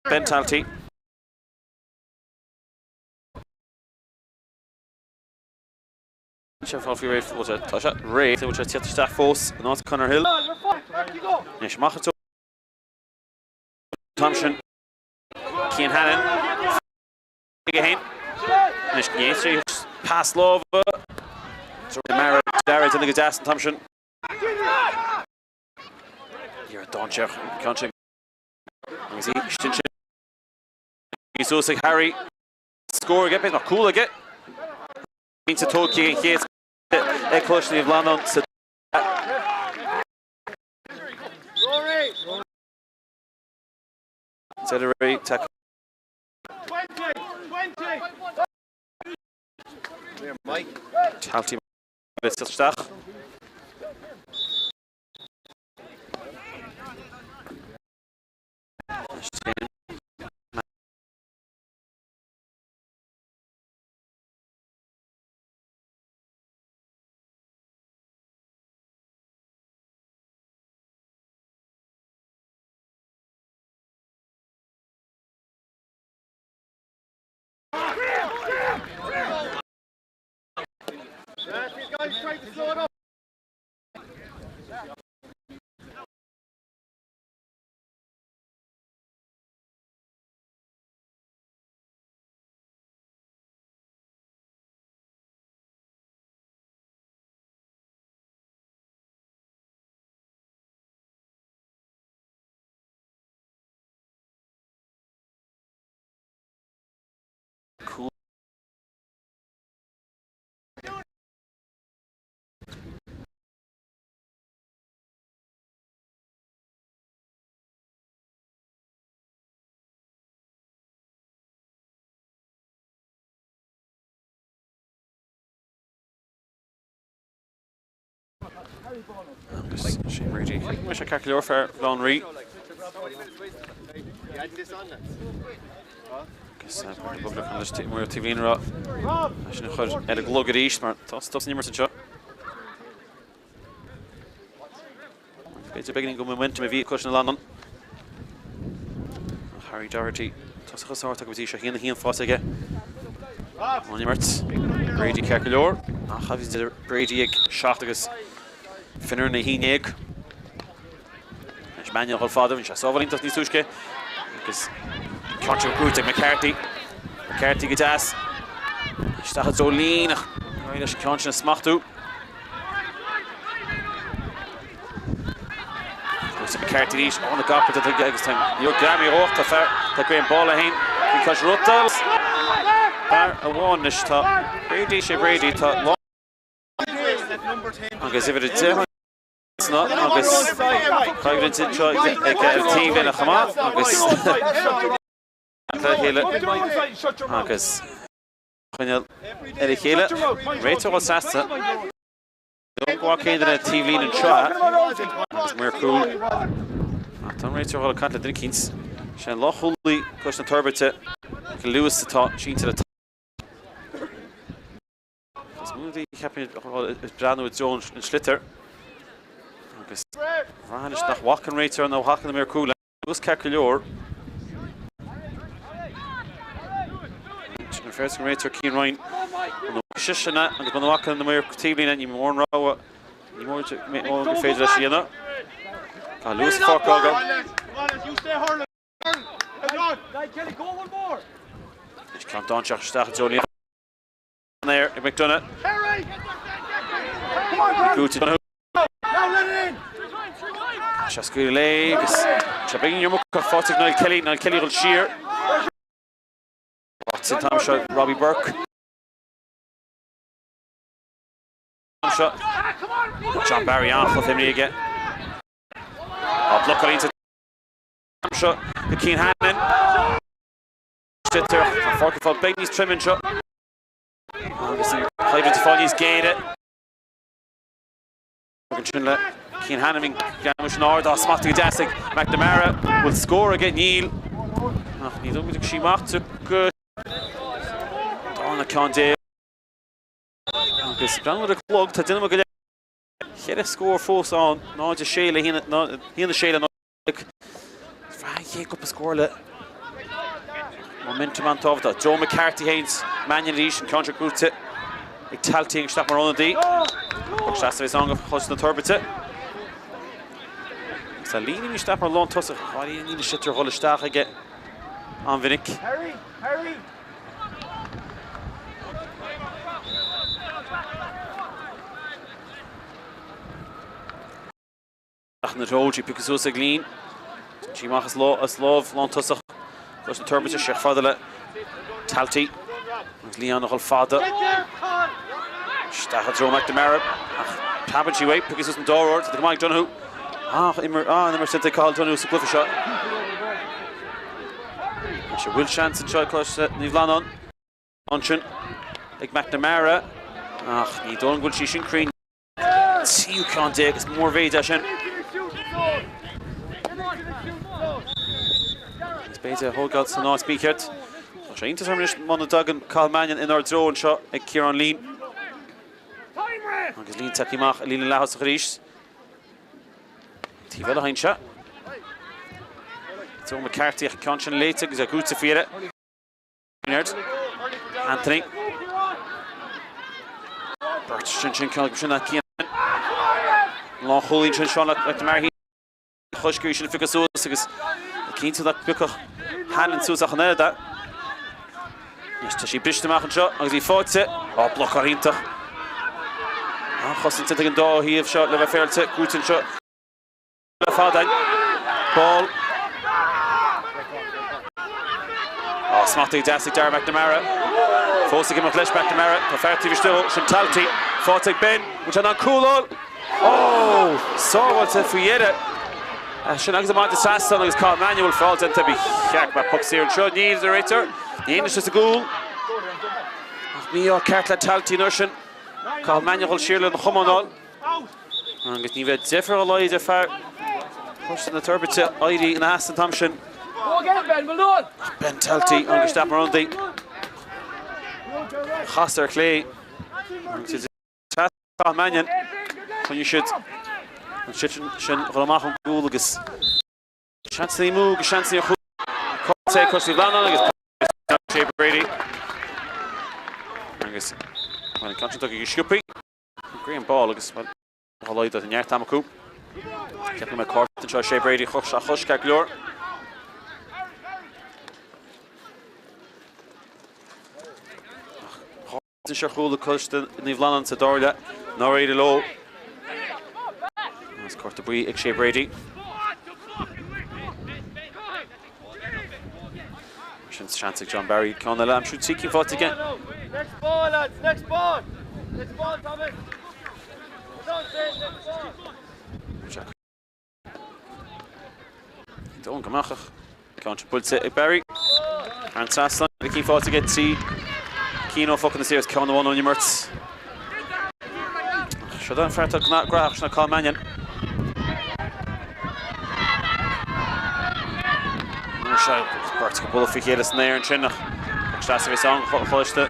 Penalty. Chef off your was a touch at Ray, which is the staff force, not Connor Hill. Nish Machato Thompson Cian Hannon again. Nish Yancey pass love. Mara Dara to the Gadas and Thompson. You're a Doncher, Conching. He's also Harry. Score again, not cool again. Means to Tolkien here. A closely of Fhlannáin. Sathairn tackle. 20. Mike. Talty Stach. These guys trying to slow it up. Cool. Shane Brady. Wish I calculate for Fhlannáin. Guess the public on this team where TV ra. I should have had a glug at east, maar that's numerous shot. It's a beginning of momentum of cushion London. Harry Doherty. Toss a sort of Masita here and fast again. On your marks. Brady calculate. Have you Brady shot against Fhlannáin híneag. Manuel Holfadov and Shasovalin does Nisushke because Contra Chrúcaigh McCarthy Gadas Stach Zolín Irish conscience Smachtu McCarthy Nish on the gap with the next time you're Grammy off to fair the Graham Baile because Ruttals a one Nish to Brady to long because if it's it's not agus Chrócaigh to try get a team in a chama agus Chynil Chéile Rachel was Sasta don't walk into the TV and shot agus more cool Tom Rachel hall can't the Kings Shan Lochully cushion Toirbhirte Lewis to top Sheen to the top smoothly happy Brandon with Jones and Schlitter agus Ranish nach walking rater and no hacking the mere cool was calculor first rater Keen Ryan no shishana and going to walk in the mere TV and you more raw you more to make more phase that you know lose for You stay hurling. Kelly, go one more. Can't don't check start Jolien there McDonough good to Now let it in. Shasku legs. Chabing your muck of Kelly will shear. Watson time shot, Robbie Burke. Shot. John Barry off with him again. Block into shot. The Keen Hannon. Stitter. Forky for Bailey's trimming shot. Obviously, played to Fonny's gain it. Keen Hannon Gamush Nord, Smachtu Dasik, McNamara will score again. Neil. Neil don't think she marked to good. Donna Condé. This down with a plug to Dinamo Gaillimhe. Get a score force on. No, just Sheila. He in the Sheila. Frank, up a score. Momentum an tóbhata. Joe McCarthy Haynes, Mannion Leash and Contra Grúte. Ag taltaí ag stap mar runna dí. Ag seasta bheith song of Chus na Toirbhirte. Sa lína mi stap mar lán tosach. Háí nína sitar holisteach aige an Vinnick. Hurry, hurry. Ach na Rogi picus ús ag lín. Sí mach as love lán tosach. Chus na Toirbhirte seach fadala. Taltaí. Agus Leon nach fada. Stach a Joe McNamara. Cabin she wait because it's in door to the Mike Donoghue. Nummer 7 called Donoghue sa Cluiche shot. She will chance in shot close ní Fhlannáin. Unchin. Ag McNamara. Ní don gúil sí sin crín. Tíú can dig is more véid sin. It's beide Hogad sa ná speakert. Sé intas Mona Duggan Carl Mannion in our drone shot ag Ciarán Lín. Agus Lín takeíach a lína lehas a ríis. Tí bheile hain se. Joe McCarthy ag Consin léite agus a gúta fiire. Anthony. Bert sin cynnig sin a Cian. Lá chulín sin Sean ag mar hí. Chosgúi sin ficus ús agus cínta da bucach hanan súsach an eile. Tá sí bristeach an seo agus í fáte. Bloch ar ítach. Chosin an dá híomh seo le bheith féilte gútain seo. Le fádain. Ball. Smátaí deasig dar McNamara. Fósaigh imach leis McNamara. Tá feirtí bhísteil sin taltaí. Fátaigh Ben. Which an coolall. Sábhailte faoiire. Sin agus amach de sastan agus Carl Manuel fáilte an tabi check ba puck sír an seo. Níomh a réitir. Níana is a gúil. Ní á ceart le taltaí nuair sin. Carl Manuel sír le na chumanál. Agus ní bheith deifir a leid a fear. Chus na Toirbhirte airí in astan tam sin. Ben taltaí agus stap mar andaí. Chastar clé. Agus Carl Manuel. Chun siad sin chulamach an gúil agus seansaí mú agus seansaí a chuú. Córtaigh Chus Fhlannáin agus Shea Brady. Agus when it comes to the scoopy, green ball agus hallóid at an year tamaku. Kept my court to try Shea Brady chush caglor. Hard to show the coast in Fhlannáin to Dorla. Norrie low. That's court to be Shea Brady. Chance John Barry Connell. I'm sure seeking for it again. Next ball, lads, next ball. Next ball, Thomas. Don't come out. Can't you pull it, Barry? And Sathairn looking for it to get see. Kino fucking the series. Count the one on your merts. Should I fair to not grab? Should I call Mannion? Bert go bula fi chéile snéir an sinnach. Agstasa bhí song Coláiste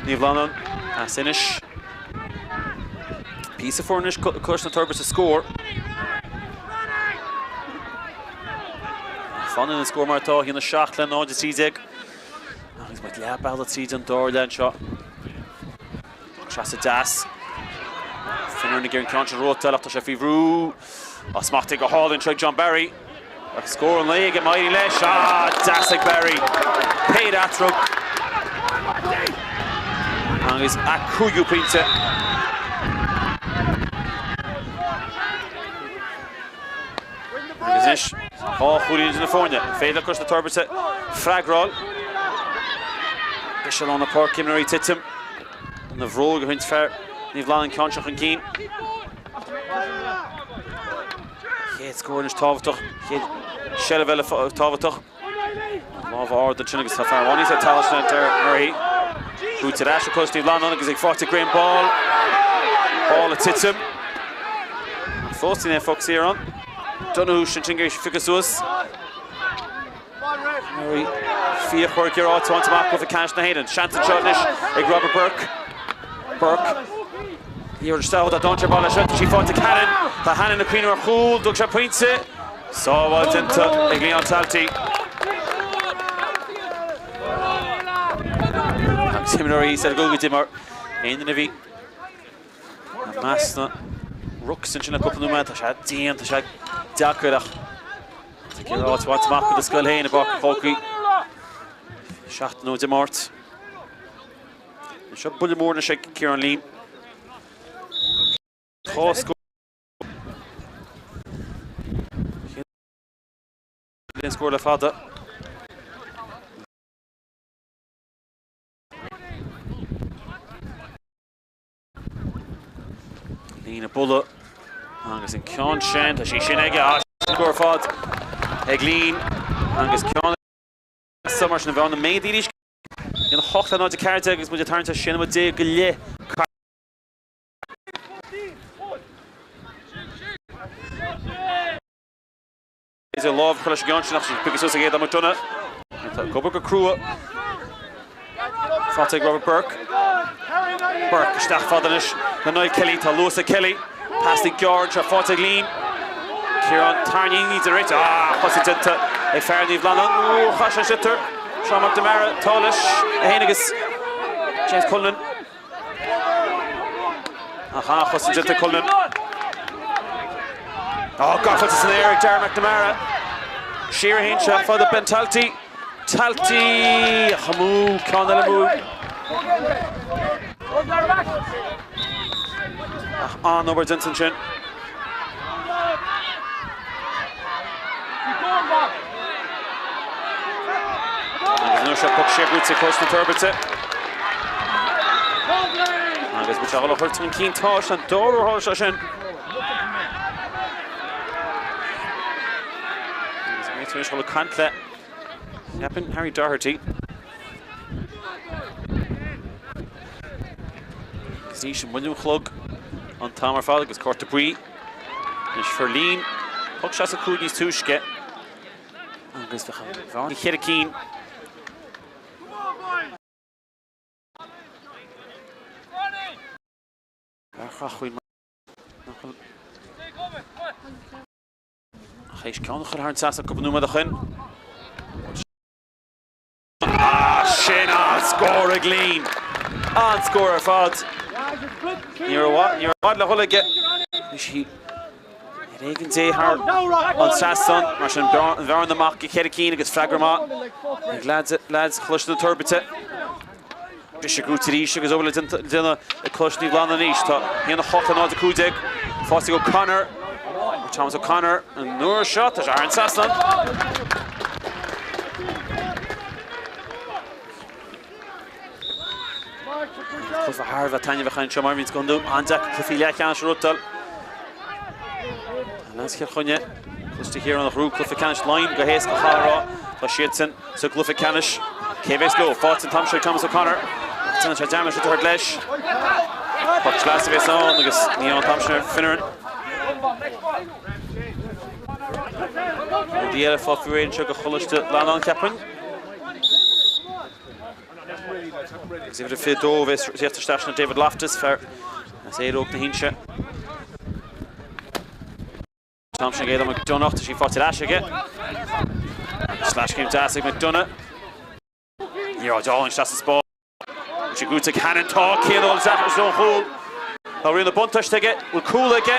ní Fhlannáin. As inis. Piece of fornish Chus na Toirbhirte score. Fan in the score mar atá hína seach le náid a tídeag. Agus might leab bail at tíd an dóir le an seo. Agstasa das. Finnar na géireann Contra Róta leachta sé fí bhrú. Smátaigh go hálinn treig John Barry. Score on leg at mighty lesh. Dasig Barry. Paid Atrug. And he's at Kuyu Pinte. And he's Chrócaigh in the phone. Fail across the Toirbhirte. Frag roll. Bishal on the park. Kimmery Titim. And the Vrog of Hintz Fair. Ní Fhlannáin Cánseach an Cín. Chéad score is Tráchtaire. Shell of Tráchtaire. Love Ard the Chinagus Sathairn. He's a Talasna Murray. Who to dash across the Fhlannáin because he fought a green ball. Ball at Titim. First in a fox here on. Donoghue Shintingish Ficus. Murray. Fia Burke here out to mark with a cash na hÉireann. Shanton Shotnish. Ig Robert Burke. Here still that don't ball shot. She fought the cannon. The hand in the queen or cool. Doug Pointe. So was into Leon Talty. Kimmery said go Dimmer in the Navy. Masna Rooks in a couple of moments. I had Dean to shag Dakurach. To get out to what's mark with the skull hay in a back Hawkey. Shot no Demort. Shot Bully more than shake Kieran Lee. Toss go. Then scored a father. Lína Bulla agus in Ceann sin tá sí sin aige score fad ag Lín agus Ceann summer sin bhean na main díris in hochta ná de Cárthach agus muid tarnta sin mo de go le is a love Cluiche Ceann sin nach pigus us agé am donna go go crua Fattig Robert Burke Stach fadanish the Noel Kelly to Lusa Kelly past the George or Fattig Lean Kieran Tarny needs a right Hositenta a Fhlannáin Fhlannáin Chasha Shitter Sean McNamara Tolish Henigus James Cullen Hositenta Cullen God it's an Eric Darren McNamara Shearer Hinsha for the penalty Talty Hamu Conalamu over Denson Chin. There's no shot puck shake with close to Toirbhirte. Agus bit all hurt from Keen Tosh and Doro Horshin. It's finish all the Cantle. Happen Harry Doherty. Station William Chlug on Tamar Fad agus Corta Brí is Fhlannáin puck shots a Cúigis túisce agus bhean chéad cín Chéis ceann chuir thar an sasa go bnúma a chun sin an scór ag Lín an scór ar fad You're what le hola get she Regan day her on Sasson Martian Varn the Mock Kedakeen against Fragrama lads Cluiche the Toirbhirte Bishop Gutiri goes over to dinner the Cluiche the Fhlannáin to in the hot and on the Cúdig Fossey O'Connor Thomas O'Connor and Noor shot to Aaron Sasson Clufa Harva Tanya Vachan Shamarvin's Gondu, Anzac, Leathcheannais Rutal. Let's get Chunye. Close to here on the route, Leathcheannais line, Gahes, Kahara, Fashitson, so Leathcheannais. KVS low, Fots and Tomshire, Thomas O'Connor. Tanach damage to her Glesh. Puck last of his own, because Neon Tomshire, Finneran. The LFF Fury Sugar Coláiste to Fhlannáin Captain. Ze hebben veel door is zegt de station David Loftus ver as éad ook na hinse Thompson géad McDonough tá sí forte aige slash came to ask McDonough Níor dáin stas a spá si gúta cannon tá céadol Zachar so hole tá rion na buntaiste will cool aige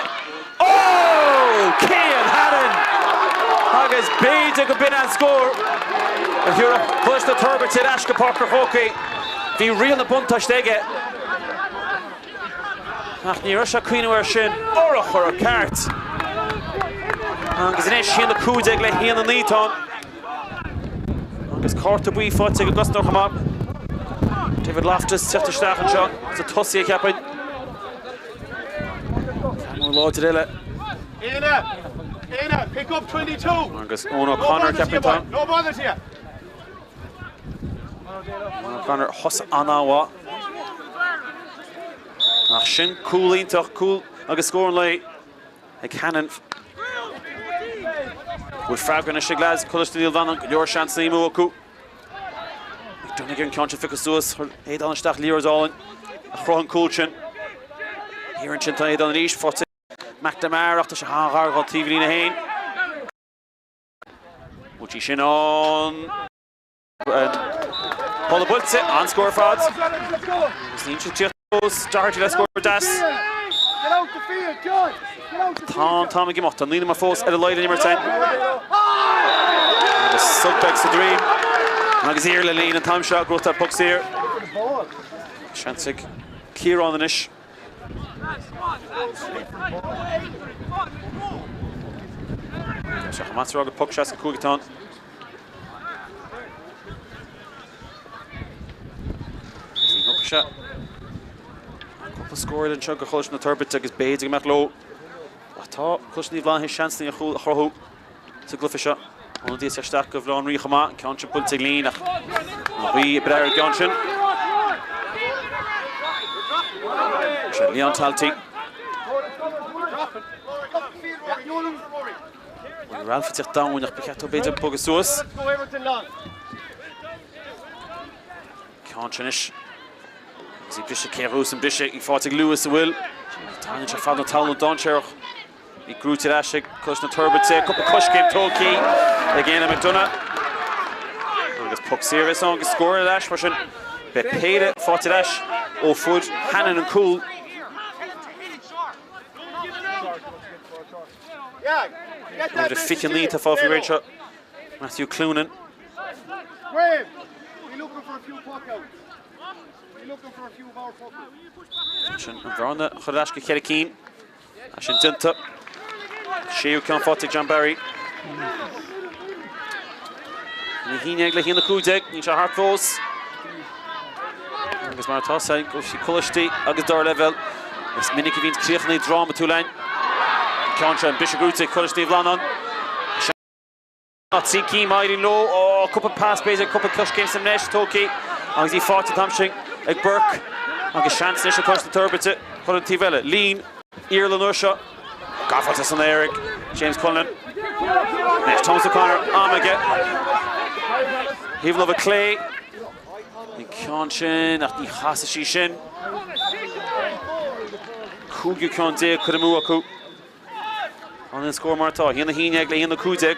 Cian Hannon agus béide go bin an scór a hiúra Cluiche the Toirbhirte Ashka Parker Hockey Bhí rion na buntaiste aige ach ní raibh sé cuineabhar sin orach chur a ceart agus inéis sin na Cúdig le híon na nítán agus Corta Brí fáte go gusnach amach David Loftus teachtarsteach an seo sa tosaí a ceapain Cameron láide eile Éine, pick up 22 agus Owen O'Connor ceapain No bother to you O'Connor hos anáha ach sin coolíntaach cool agus scór lei ag Hannon with Fragrant sig lads Cluiche the Fhlannáin go leor seans na imú acu donna gin ceann ficus suas éad an isteach líor dáin a chrohan cool sin hÉireann sin tá éad an ríis forte McNamara tá sé hágar gáil tíomh na hain Útí sin an Paul Bultze on score fad. Started to score das. Get out the field, John. Get out the field. Tom Gimot and Lina Mafos at a light in number 10. The subtext to dream. Agus here Lilleen and Tom Shaw growth that pucks here. Shansig clear on the niche. Matsrog puck shots at Kugaton. Shot. Couple scored and chug a Cluiche na Toirbhirte agus Baide go Matlow. Atá Cluiche ní bhláin his chance ní a chorthú sa Cluiche. An dí sé staach go bhláin rí chama Counter Pulte Lín ach bhí breir Gansin. Sé Leon Talty. Ralph tich down nach bechato Baide bogus soos. Gansin Is Bishop Kerus and Bishop, he fought Lewis and Will. Tanya found the Talon Doncher. He grew to Ashik, Cluiche na Toirbhirte, couple Cluiche game Tolkien. Again, a McDonough. And this puck serious on, scored at Ash, pushing. But paid it, fought to Ash. Oh, Foot, Hannon and Cool. The Fheicin lead to fall for range shot. Matthew Cloonan. Graham, we're looking for a few puck outs. Looking for a few more puckouts. And Verona, Chodashka Kerikeen. Ashin Dinta. Sheu can fought to John Barry. Nihineg like in the Kudek, Nisha Hartfos. Agus Maratosa, Goshi Coláiste, Agus Dar level. It's Minnick Evans Clearly drama to line. Counter and Bishop Grute, Coláiste Fhlannáin. Not Siki, mighty low. Oh, couple pass base, a couple Cluiche games some Nesh, Toki. Agus he fought to Tamshing. Ag Burke, agus chance nish across the Toirbhirte, Colin Tivella, Lean, Ireland Ursha, Gafford to Son Eric, James Cullen, next Thomas O'Connor, Amage, Even of a Clay, Nicanshin, Achni Hasashi Shin, Kugu Konde, Kudamuaku, on the score Marta, he in the Hineg, he in the Kudeg,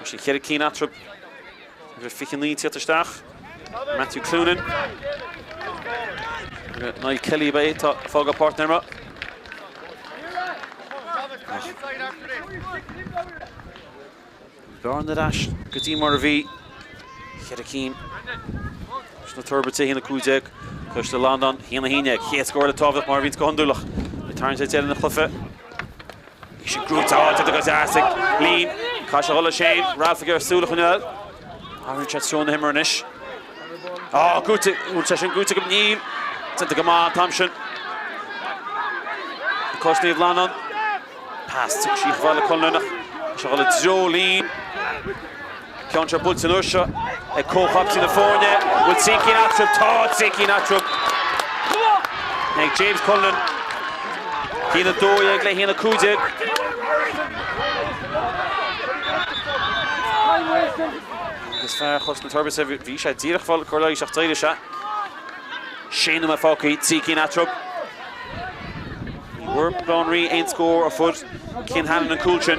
actually Kerikeen Atrub. Fheicin lead to Stach. Matthew Cloonan. Niall Kelly by Fogga partner. Bjorn the Dash. Gadim Morvi. Kerikeen. Na Toirbhirte in the Kudeg. Cluiche to London. He in the Hineg. He scored a top of Marvin's Gondulach. Returns it in the Cluiche. He should grow to the Gazasik. Lean. Kasha Hulla Shane. Ralph Sulach. Orange had shown him Ernish. Oh, good to Neil. Sent to Gaman Thompson. Costa of Lannon. Pass to Sheikh Vala Colnunach. Charlotte Jolene. Counter Bultze and Ursha. A co-hops in the Fornia. With Siki Natrup. Todd Siki Natrup. Like James Cullen. Hina Doyeg, like Hina Kudeg. This far, Cluiche na Toirbhirte, Visha Dirach Fall, Coláiste Sathairn. Shane Mafaki, Siki Natrup. Work Bonry, ain't score a foot. Ken Hannon and Coolchin.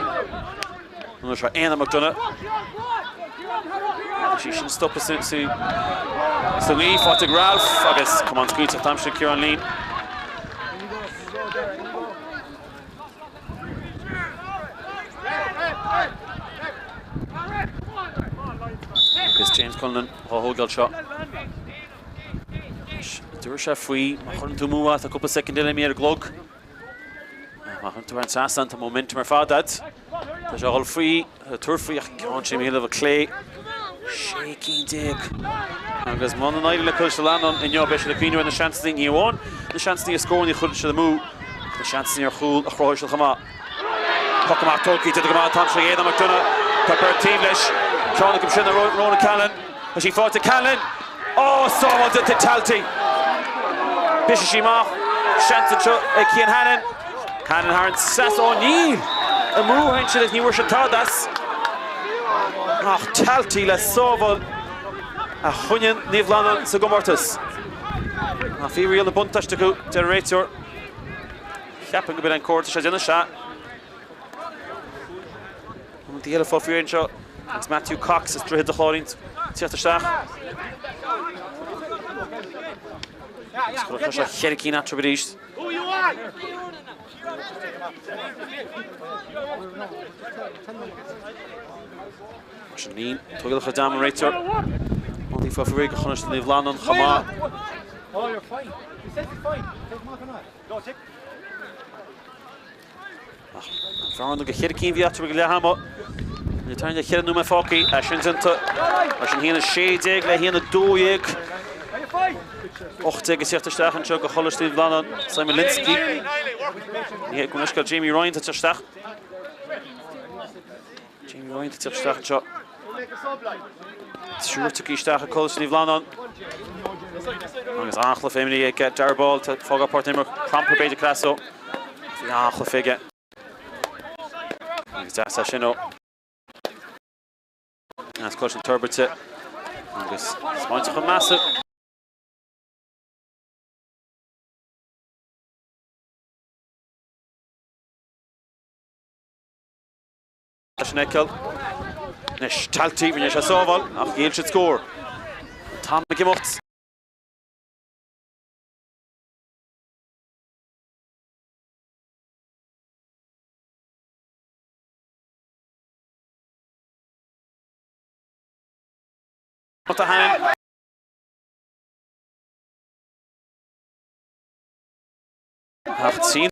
And there's Anna McDonough. She shouldn't stop us soon. So Lee fought to Ralph. I guess, come on, squeeze at Tamshin, Kieran Lean. Because James Cullen, a whole goal shot. Dursha free, Mahon to move out a couple of seconds in the glug. Mahon to run Sassan to momentum or Fadad. There's all free, a turf free, I can't see me of a Clay. Shaky dig. And there's Monday night in the Cluiche to London in your best of the Queen when the chance thing you won. The chance thing you score in the Cluiche to the move. The chance thing you're cool, a Chrócaigh Chama. Pokemark Tolkien to the Gamal Thompson, Aidan McDonough, Pepper Teamlish. Sean comes in the Rona Callan. As she fought to Callan. Oh, someone's at the Talty. Bishop Shima. Shanton Cian Hannon. Hannon Harren Sass O'Neill. A move henchel as New Worship Tardas. Ah, Talty les Soval. A Hunyan Nivlana Sagomortus. A Firi on the Buntash to go generator. Happened a bit on court. She's in the shot. The yellow for Fury shot. It's Matthew Cox is drehid de Chlórin Tíochtaisteach. Scoil Cherokee at Trebedís. Fhlannáin, Toirbhirte Chadam and Reitor. Only for Fheicin Coláiste ní Fhlannáin Chama. Oh, you're fine. You said you're fine. Take Mark or not. Go, take. Farn go Cherokee vi at Gaillimhe. Ni turn the Cherokee numa Foki. Ashington. Ashin hina Shade le hina Doig. Are you fine? Ochtig is Tíochtaisteach an Seo go Coláiste ní Fhlannáin. Simon Linsky. Ni gwnysgal Jamie Ryan to Tíochtaisteach. Jamie Ryan to Tíochtaisteach an Seo. Make a sub line. Siúr to Coláiste ní Fhlannáin. Agus Átha féimní get Darball to Fogga Portimmer Cramper Beta Classo. Átha fige. Agus Átha Shino. As Coláiste Toirbhirte. Agus Spórt go massive. Nickel. Nish Talti when you saw ach Gail should score. Tom McGimmott. Sathairn. Haven't seen.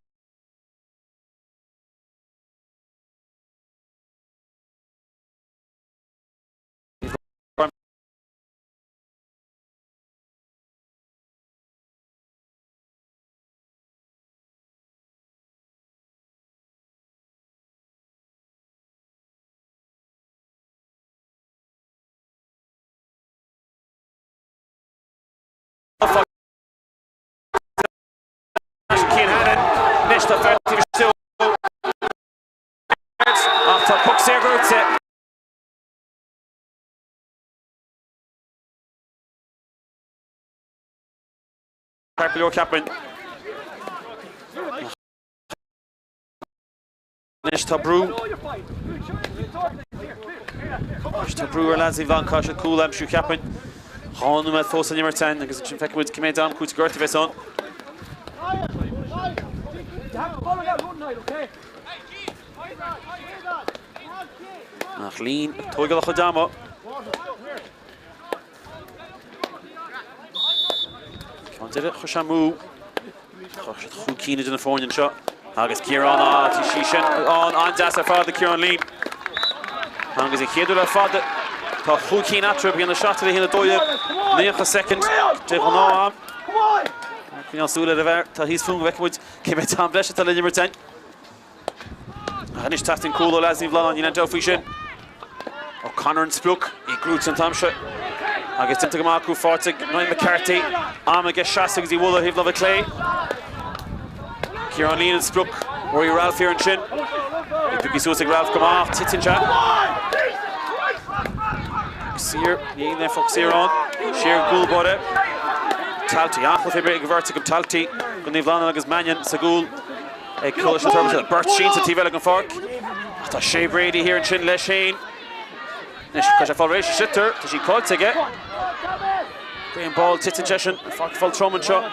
After puck Cill. Below captain. Tabru. Tabru or lads Ivan Kasha cool am shoe captain. Hanu met Fosa number 10 because it's infected with Kime Dam Chrócaigh Vertive on. Fhlannáin, Toirbhirte Chadam. Come did it, Choshamu. Chrócaigh in the Fheicin shot. Agus Kieran Tishishin on Dasa for the Kieran Lee. Agus Ikedula for the Chrócaigh Atrib in the shot to the Hina Doyle. Near a second. Come on. Can Sula the ver till he's flung back with Kime Dam Blesh to number 10. Hanish testing cool lads in Fhlannáin United Fheicin. O'Connor and Spluck, he grew to Tamsha. I guess into Gamaku, Fortig, Noin McCarthy. Amma gets shot as he will have love a clay. Kieran Lean and Spluck, where you Ralph here and Shin. He took Ralph come off, Titin chat. Sear, he in there for Sear on. Sheer Ghoul bought it. Talti, Átha Féibre Vertic of Talti. Gunny Fhlannáin agus Mannion, Sagul. A Coláiste Toirbhirte, Bert Sheen to T-Vela and Fork. That's Shea Brady here and Shin Le Shane. Because I fall race shitter, does she call to get? Green ball, Titin Cheshin, Fork full Truman shot.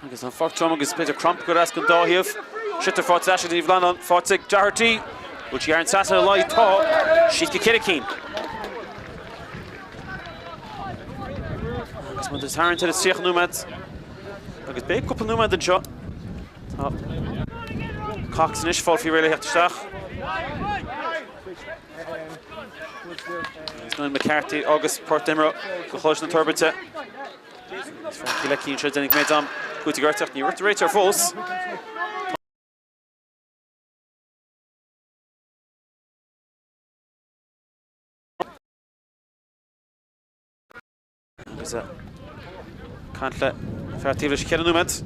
I guess on Fork Truman gets a bit of cramp, good ask on Dahiev. Shitter for Tasha to Fhlannáin, Fortig, Doherty, which you are in Sasson Light Thaw, she's Kittikeen. I guess when there's Harren to the Siach Numad, I guess big couple Numad in shot. Cox and Ishfall if you really have to start. He's Noin McCarthy, August Portimmer, Coláiste ní Toirbhirte. He's from Cill and Shreddenig Kime Dam Chrócaigh Cárthach ní Reitor Fós. Is that can't let Fertivish kill a numad.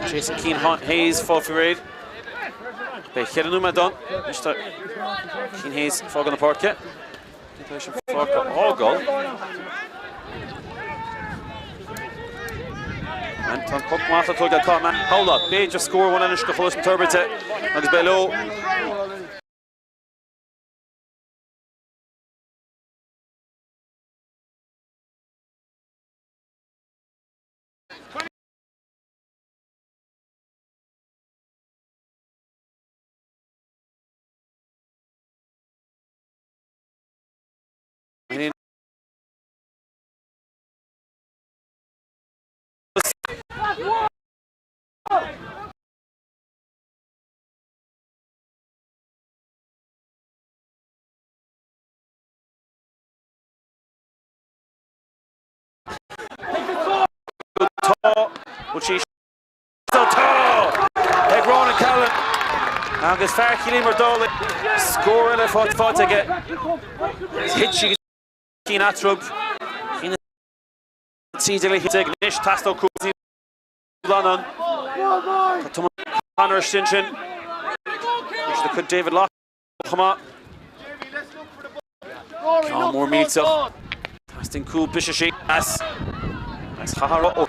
Jason Keane Hayes fall for raid. hÉireann Madon. Mr. Cín Hayes fog on the parquet. Goal. And Tom Puck Martha took a call, man. Hold up. They just score one and Coláiste Toirbhirte. And it's Baile. Which is so tall. Ron and Callan. Agus Fheicin Mordoli score in a fought to get hit. She can atrub. Can see the hit. Nish Tasto Kuzi Fhlannáin. Tom Connor Stinchin. The good David Lock. Come on. Oh, more meets up. Tasting cool Bishashi. As Haharo.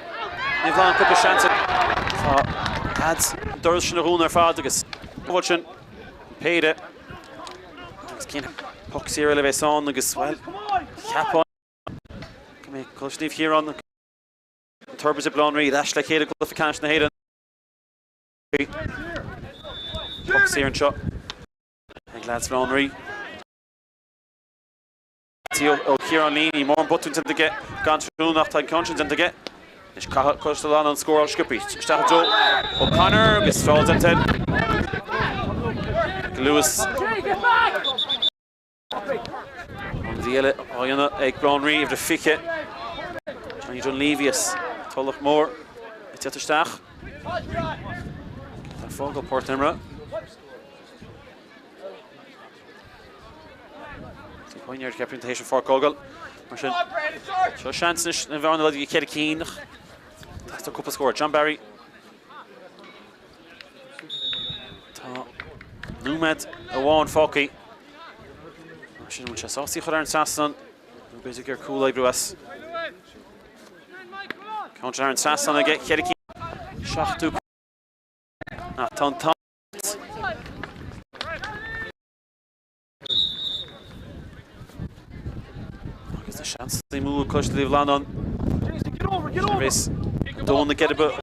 Nivlan cup of chance. Ads Dursin Runer Fadagus. Watching paid it. Skin Puck here elevation agus well. Cap on. Come here, Cluiche here on the Toirbhirte Blonde Reed. Ashley Chéireann Cluiche na hÉireann. Puck here and shot. And lads Blonde Reed. Here on Leany, more button to get gone through enough time conscience and to get. Is Coláiste on score all Skippy. Start Joe O'Connor gets falls into Lewis. On the Oyana Egg Brown Reeve the Fiche. Johnny John Levius. Tullach Moore. It's at the Stach. That fall go Port Emra. One year kept into for Kogel. So chance in Van the Kid Keen. That's the couple score. John Barry. Numed Owen Foki. Machine which I saw see Sathairn Sasson. Basically cool like us. Count Aaron Sasson again. Kid Keen. Shachtu. Ton. The chance they move close to the Fhlannáin. Get over. Don't want to get a bit.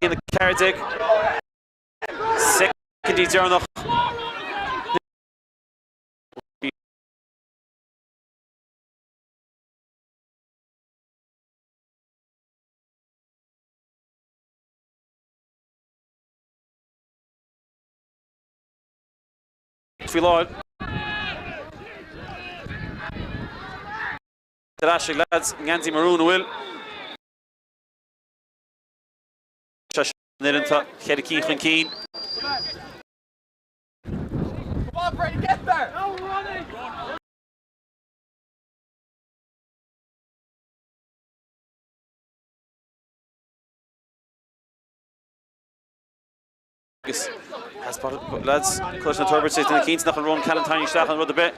In the Cárthach. Second Breathnach. Fhlannáin. Tráchtaire lads, Nganzi Maroon will. Niranta, Chrócaigh Keen. Come on, Brady, get there! No running! Has spotted lads, Cluiche na Toirbhirte says the Keens nach an run Callan Tiny Stach and run the bit.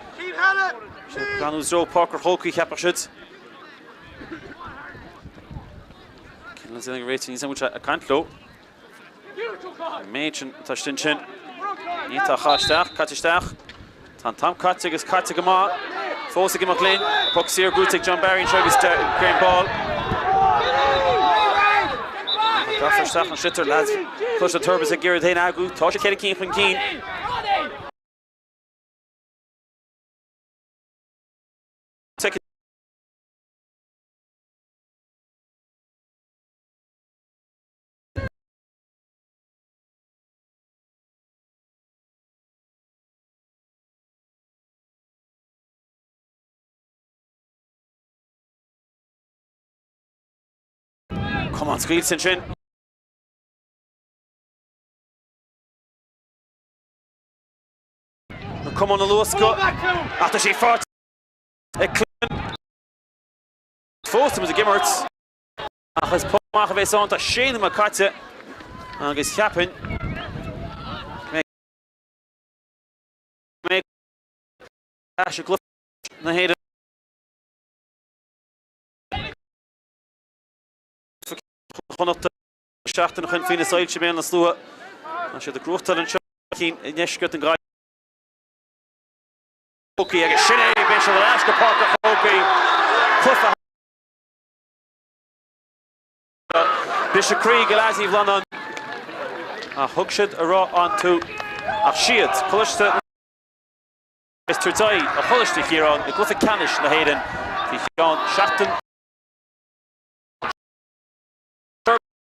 Planus Joe Parker Chrócaigh Capper should. Killan's in the rating is which I can't low. Mädchen Tashinchin. Nita Chastach, Katistach. Tom Cárthach is Cárthach Ma. Fosig McLean. Pucks here, Gutig John Barry and Shuggy's Green Ball. Graffer Stach and Shitter lads. Cluiche na Toirbhirte Garrett Hain Agu. Tosh Chrócaigh Keen. Come on, Squeeze Cinchin. come on the low score. After she fought. Fóstum was a Gimmerts. Achas Pumach of Esont, a Shane of Makatse. Agus Chapin. Make Asher Cluiche. Na hÉireann. Chonot Seachtain chun fine Sailse ben na slua. Na sé de Cróchtaigh an Cín Neshcut an Gai. Hockey agus Sinné ben se Alaska Park Hockey. Clufa. Bishop Creek Galazi Fhlannáin. A Hugshid a raw on to a Shiad. Coláiste is Tráchtaire a Coláiste hÉireann. The Leathcheannais na hÉireann. The Sathairn.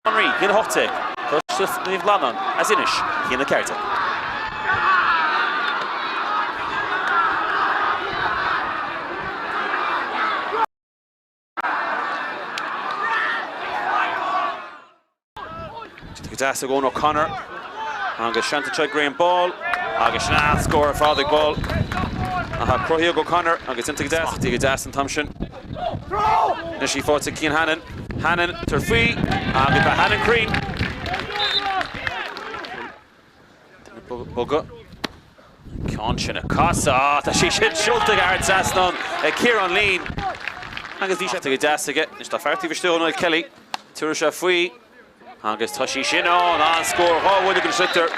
Henry, Gin Hochte, Coláiste na Fhlannáin, as inish, Hína Cárthach. That's a going O'Connor. Agus Shanta Choi Graham ball. Agus Shana score Father ball. Crócaigh O'Connor. Agus into Gadas. Gadas and Thompson. Then she fought to Cian Hannon. Hannon to free. Agus by Hannon Crean. Bugga. Conscian a Casa. That she should Schulte guard Sasnon. Kieran Lean. Agus Disha to Gadas again. It's the Farty Verstono Kelly. Turusha free. Agus Tashi Shino on score. Oh, what a good shooter.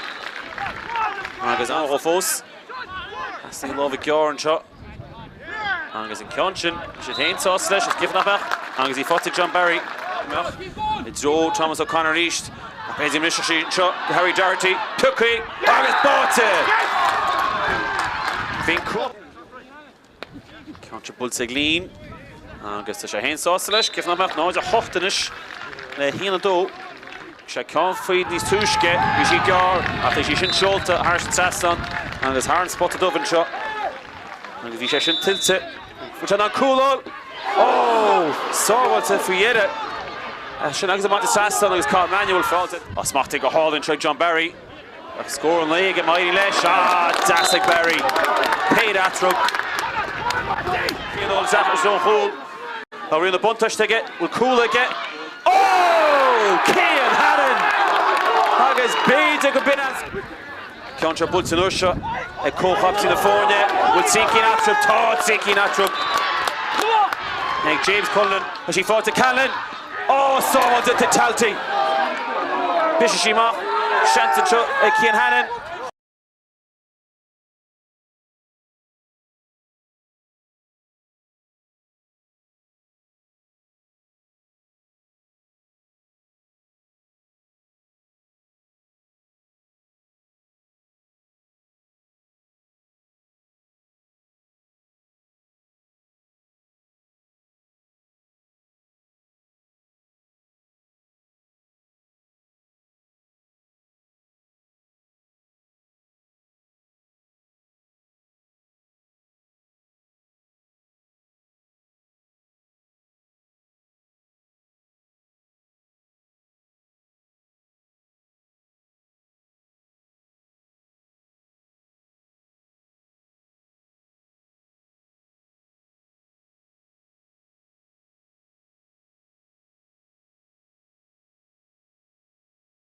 Agus on Rofos. That's the love of Gyorn shot. Agus in Conscian. Should hain sauce slash. It's given up back. Agus he fought to John Barry. It's Joe Thomas O'Connor east. Pays him Mr. shot. Harry Doherty. Cookie. Agus bought it. Fin Cook. Conscian Bulsig lean. Agus to hain sauce slash. Given up back. No, it's a hochtenish. Hína dó. She can't feed these two skit. You see Gar. After she shouldn't show to Harsh Sasson. And there's Harn spotted over and shot. And if she shouldn't tilt it. Which are not cool all. Oh, so what's it for Yeda? She knows about the Sasson. And it's caught manual fault. Oh, smart take a haul and try John Barry. Score on leg and mighty lesh. Ah, Dasik Barry. Pay that truck. You know, Zappers don't hold. We're in the bunt touch to get. We'll cool again. Oh, Cian Hannon. Agus Bede go binas. Contra Bultanusha. A co-hops in the Fornia. With Sinky Natrup. Todd Sinky Natrup. James Cullen. As she fought to Callan. Oh, so was it to Talty. Bishop Shima. Shanton Cian Hannon.